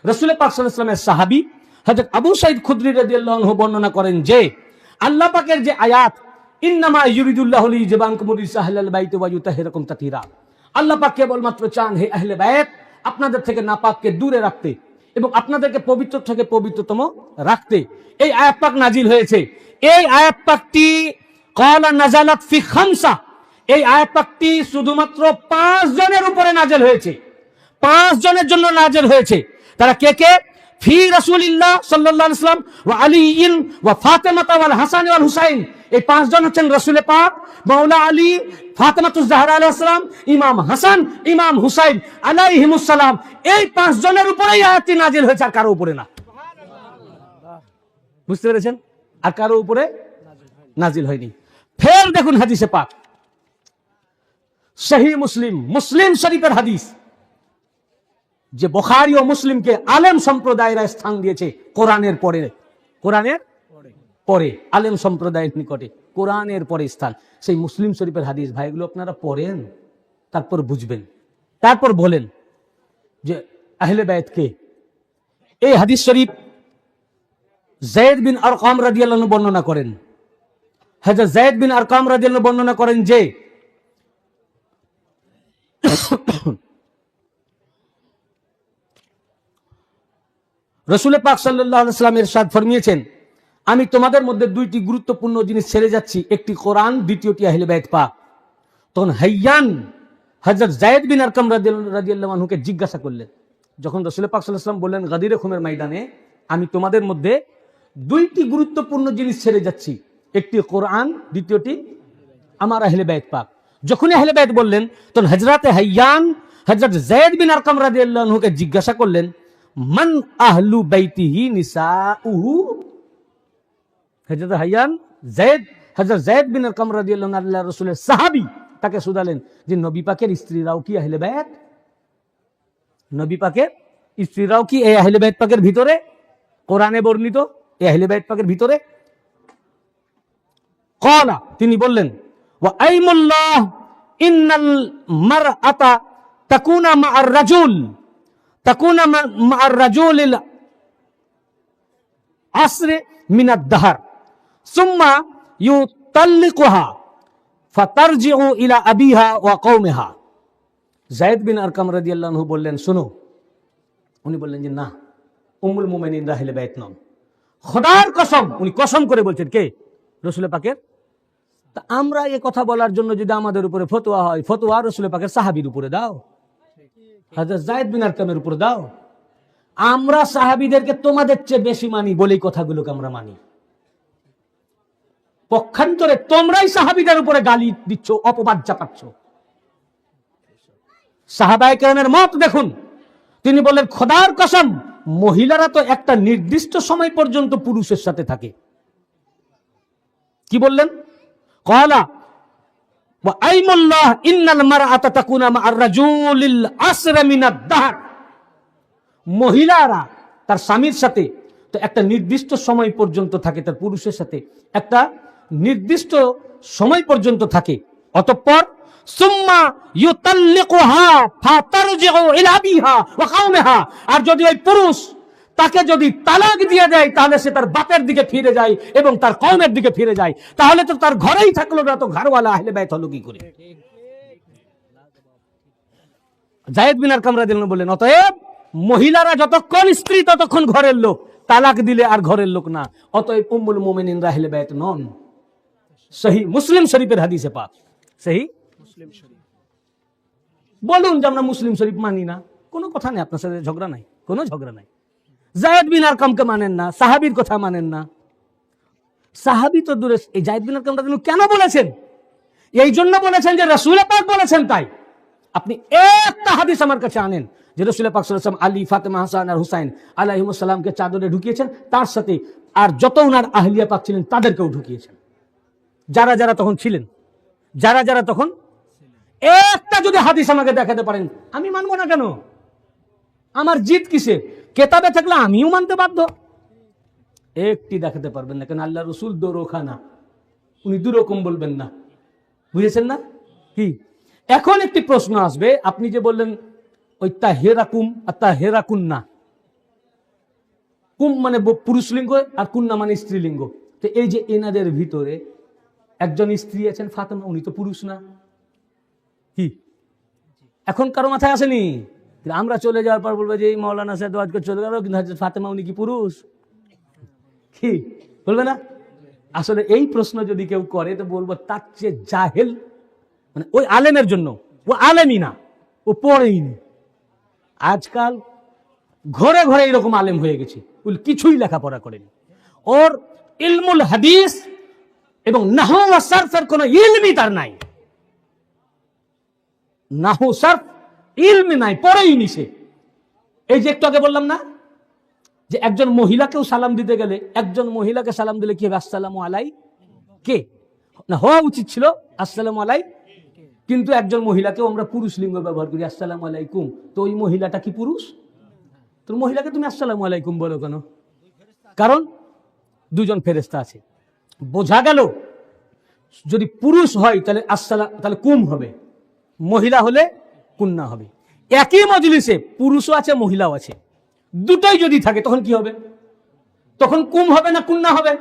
রাসূল পাক সাল্লাল্লাহু আলাইহি ওয়াসাল্লামের সাহাবী হযরত আবু সাঈদ খুদরি রাদিয়াল্লাহু আনহু বর্ণনা করেন যে আল্লাহ পাকের যে আয়াত ইন্নামা ইউরিদুল্লাহু লিইয়ুযহিবা আনকুমুর রিজসা আহলাল বাইত ওয়া ইউতাহহিরাকুম তাতহীরা, আল্লাহ পাক কেবলমাত্র চান হে আহলে বাইত আপনাদের থেকে নাপাককে দূরে রাখতে এবং আপনাদেরকে পবিত্র থেকে পবিত্রতম রাখতে। এই আয়াত পাক নাজিল হয়েছে। এই আয়াত পাকটি ক্বালা নাযালাত ফি খামসা, এই আয়াত পাকটি শুধুমাত্র 5 জনের উপরে নাজিল হয়েছে, 5 জনের জন্য নাজিল হয়েছে। তারা কে কে? ফি রাসূলিল্লাহ সাল্লাল্লাহু আলাইহি ওয়াসাল্লাম ওয়া আলীইন ওয়া ফাতিমাতা ওয়াল হাসান ওয়াল হুসাইন। এই 5 জন হচ্ছেন রাসূল পাক, মাওলা আলী, ফাতেমাতুজ জাহরা আলাইহিস সালাম, ইমাম হাসান, ইমাম হুসাইন আলাইহিমুস সালাম। এই 5 জনের উপরেই আয়াতটি নাজিল হয়েছে, আর কারো উপরে না। বুঝতে পেরেছেন? আর কারো উপরে নাজিল হয়নি। ফের দেখুন হাদিসে পাক, সহিহ মুসলিম, মুসলিম শরীফের হাদিস, যে বুখারী ও মুসলিমকে আলেম সম্প্রদায়ের স্থান দিয়েছে কোরআনের পরে, কোরআনের পরে আলেম সম্প্রদায়ের নিকটে কোরআনের পরে স্থান, সেই মুসলিম শরীফের হাদিস। ভাই এগুলো আপনারা পড়েন, তারপর বুঝবেন, তারপর বলেন যে আহলে বাইত কে। এই হাদিস শরীফ যায়েদ বিন আরকাম রাদিয়াল্লাহু আনহু বর্ণনা করেন। হযরত যায়েদ বিন আরকাম রাদিয়াল্লাহু আনহু বর্ণনা করেন যে রাসূল পাক সাল্লাল্লাহু আলাইহি ওয়াসাল্লাম ইরশাদ ফরমিয়েছেন, আমি তোমাদের মধ্যে 2টি গুরুত্বপূর্ণ জিনিস ছেড়ে যাচ্ছি, একটি কোরআন, দ্বিতীয়টি আহলে বাইত পাক। তখন হাইয়ান হযরত যায়েদ বিন আরকাম রাদিয়াল্লাহু আনহুকে জিজ্ঞাসা করলেন, যখন রাসূল পাক সাল্লাল্লাহু আলাইহি ওয়াসাল্লাম বললেন গাদিরে খুমের ময়দানে আমি তোমাদের মধ্যে 2টি গুরুত্বপূর্ণ জিনিস ছেড়ে যাচ্ছি, একটি কোরআন, দ্বিতীয়টি আমার আহলে বাইত পাক। যখনই আহলে বাইত বললেন তখন হযরত হাইয়ান হযরত যায়েদ বিন আরকাম রাদিয়াল্লাহু আনহুকে জিজ্ঞাসা করলেন, মান আহলু বাইতিহি নিসাউহু। হযরত হাইয়ান হযরত যায়েদ বিন আরকাম রাদিয়াল্লাহু আনহু আল্লাহর রাসূলের সাহাবী, তাকে শুধালেন যে নবী পাকের স্ত্রীরাও কি আহলে বাইত? নবী পাকের স্ত্রীরাও কি এই আহলে বাইত পাকের ভিতরে? কোরআনে বর্ণিত এই আহলে বাইত পাকের ভিতরে? ক্বালা, তিনি বললেন, ওয়া আইমুল্লাহ ইন্নাল মারআতা তাকুনা মা'আর রাজুল, তাকুনা মা'আর রাজুলিল আসরে মিনাদ দাহর সুম্মা ইউতাল্লিকুহা ফাতারজিউ ইলা আবিহা ওয়া কওমিহা। যায়েদ বিন আরকাম রাদিয়াল্লাহু আনহু বললেন, শোনো। উনি বললেন যে না, উম্মুল মুমিনিন আহলে বাইত নন। খোদার কসম, উনি কসম করে বলছেন, কে? রাসূল পাকের। তা আমরা এই কথা বলার জন্য যদি আমাদের উপরে ফতোয়া হয়, ফতোয়া রাসূল পাকের সাহাবীর উপরে দাও, হযরত যায়েদ বিন আরকামের উপরে দাও। আমরা সাহাবীদেরকে তোমাদের চেয়ে বেশি মানি বলেই কথাগুলোকে আমরা মানি। পক্ষান্তরে তোমরাই সাহাবীদের উপরে গালি দিচ্ছ, অপবাদ চাপাচ্ছ। সাহাবায়ে কেরামের মত দেখুন, তিনি বললেন খোদার কসম, মহিলারা তো একটা নির্দিষ্ট সময় পর্যন্ত পুরুষের সাথে থাকে। কি বললেন? ক্বালা ওয়া আইমুল্লাহ ইন্নাল মারআতা তাকুনা মা'আর রাজুলিল আসরা মিনাদ দাহর। মহিলারা তার স্বামীর সাথে তো একটা নির্দিষ্ট সময় পর্যন্ত থাকে, তার পুরুষের সাথে একটা নির্দিষ্ট সময় পর্যন্ত থাকে। অতঃপর সুম্মা ইউতাল্লিকুহা ফাতারজিউ ইলা আবিহা ওয়া কওমিহা। আর যদি ওই পুরুষ তাকে যদি তালাক দিয়ে দেয়, তাহলে সে তার বাপের দিকে ফিরে যায় এবং তার কওমের দিকে ফিরে যায়। তাহলে তো তার ঘরেই থাকলো না, তো ঘরওয়ালা আহলে বাইত হলো কি করে? যায়েদ বিন আরকাম রাদিয়াল্লাহু বলেন, অতএব মহিলারা যতক্ষণ স্ত্রী ততক্ষণ ঘরের লোক, তালাক দিলে আর ঘরের লোক না। অতএব উম্মুল মুমিনিন আহলে বাইত নন। সহি মুসলিম শরীফের হাদিসে পাক। সহি মুসলিম শরীফ। বলুন যে আমরা মুসলিম শরীফ মানি না, কোনো কথা নেই, আপনার সাথে ঝগড়া নাই, কোনো ঝগড়া নাই। যায়েদ বিন আরকামকে মানেন না, সাহাবীর কথা মানেন না। সাহাবী তো দূরে, এই যায়েদ বিন আরকাম রাদিয়াল্লাহু কেন বলেছেন? এই জন্য বলেছেন যে রাসূল পাক বলেছেন তাই। আপনি একটা হাদিস আমার কাছে আনেন যে রাসূল পাক সাল্লাল্লাহু আলাইহি ওয়াসাল্লাম আলী, ফাতেমা, হাসান আর হুসাইন আলাইহিমুস সালামকে চাদরে ঢুকিয়েছেন, তার সাথে আর যত উনার আহলিয়া পাক ছিলেন তাদেরকেও ঢুকিয়েছেন, যারা যারা তখন ছিলেন, যারা যারা তখন। একটা যদি হাদিস আমাকে দেখাতে পারেন, আমি মানবো না কেন? আমার জিদ কিসে? কেতাবে থাকলে আমিও মানতে বাধ্য। একটি দেখাতে পারবেন না কেন? আল্লাহ রসুল দোরখানা, উনি দুরকম বলবেন না, বুঝেছেন না? কি এখন একটি প্রশ্ন আসবে, আপনি যে বললেন ওই তাহেরাকুম আর তাহেরাকুন্না, কুম মানে পুরুষলিঙ্গ আর কুন্না মানে স্ত্রীলিঙ্গ। তো এই যে এনাদের ভিতরে একজন স্ত্রী আছেন ফাতেমা, উনি তো পুরুষ না। কি এখন কারো মাথায় আসেনি? আমরা চলে যাওয়ার পর বলবো যে এই মৌলানা সাহেব আজকে চলে গেল, কিন্তু হযরত ফাতেমা উনি কি পুরুষ? কি বলবে না? আসলে এই প্রশ্ন যদি কেউ করে তো বলবো তার চেয়ে জাহেল, মানে ওই আলেমের জন্য, ও আলেমই না, ও পড়েইনি। আজকাল ঘরে ঘরে এরকম আলেম হয়ে গেছে, কিছুই লেখাপড়া করেনি। ওর ইলমুল হাদিস এবং নাহু ওয়া সারফের কোনো ইলমই তার নাই। নাহু সারফ ইলমি নাই, পড়েইনি সে। এই যে একটু আগে বললাম না যে একজন মহিলাকেও সালাম দিতে গেলে, একজন মহিলাকে সালাম দিলে কি হবে? আসসালামু আলাই কে না হওয়া উচিত ছিল আসসালামু আলাই, কিন্তু একজন মহিলাকেও আমরা পুরুষ লিঙ্গ ব্যবহার করি, আসসালামু আলাইকুম। তো ওই মহিলাটা কি পুরুষ? তোর মহিলাকে তুমি আসসালামু আলাইকুম বলো কেন? কারণ দুজন ফেরেশতা আছে। বোঝা গেল যদি পুরুষ হয় তাহলে আসসালাম, তাহলে কুম হবে, মহিলা হলে কুন্না হবে। একই মজলিসে পুরুষও আছে মহিলাও আছে, দুটোই যদি থাকে তখন কি হবে? তখন কুম হবে না কুন্না হবে?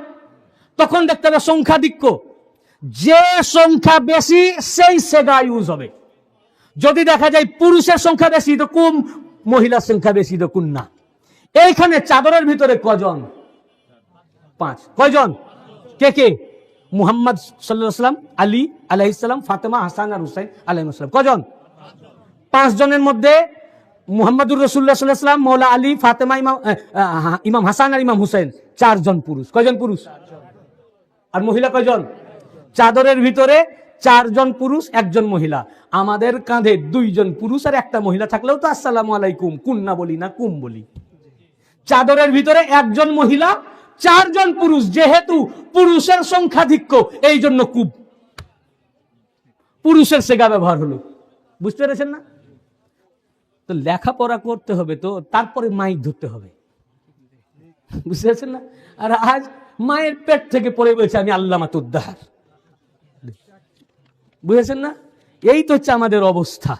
তখন দেখতে হবে সংখ্যাধিক্য, যে সংখ্যা বেশি সেই সেগা ইউজ হবে। যদি দেখা যায় পুরুষের সংখ্যা বেশি তো কুম, মহিলার সংখ্যা বেশি তো কুন্না। এইখানে চাদরের ভিতরে কজন? 5। কয়জন? কে কে? মুহাম্মদ সাল্লাল্লাহু আলাইহি ওয়াসাল্লাম, আলী আলাইহিস সালাম, ফাতেমা, হাসান আর হুসাইন আলাইহিস সালাম। কজন? 5 জনের মধ্যে মুহাম্মদুর রাসূলুল্লাহ সাল্লাল্লাহু আলাইহি ওয়াসাল্লাম, মওলা আলী, ফাতেমা, ইমাম হাসান আর ইমাম হুসাইন, 4 জন পুরুষ। কয়জন পুরুষ? আর মহিলা কয়জন? চাদরের ভিতরে 4 জন পুরুষ, 1 জন মহিলা। আমাদের কাঁধে 2 জন পুরুষ আর 1টা মহিলা থাকলেও তো আসসালামু আলাইকুম কুন্না বলি না, কুম বলি। চাদরের ভিতরে 1 জন মহিলা, 4 জন পুরুষ, যেহেতু পুরুষের সংখ্যাধিক্য এই জন্য কুব, পুরুষের সেগা ব্যবহার হলো। বুঝতে পেরেছেন না? তো লেখাপড়া করতে হবে, তো তারপরে মাইক ধরতে হবে, বুঝতে পেরেছেন না? আর আজ মায়ের পেট থেকে পড়ে বলছে আমি আল্লামাতুদ্দাহার, বুঝেছেন না? এই তো হচ্ছে আমাদের অবস্থা।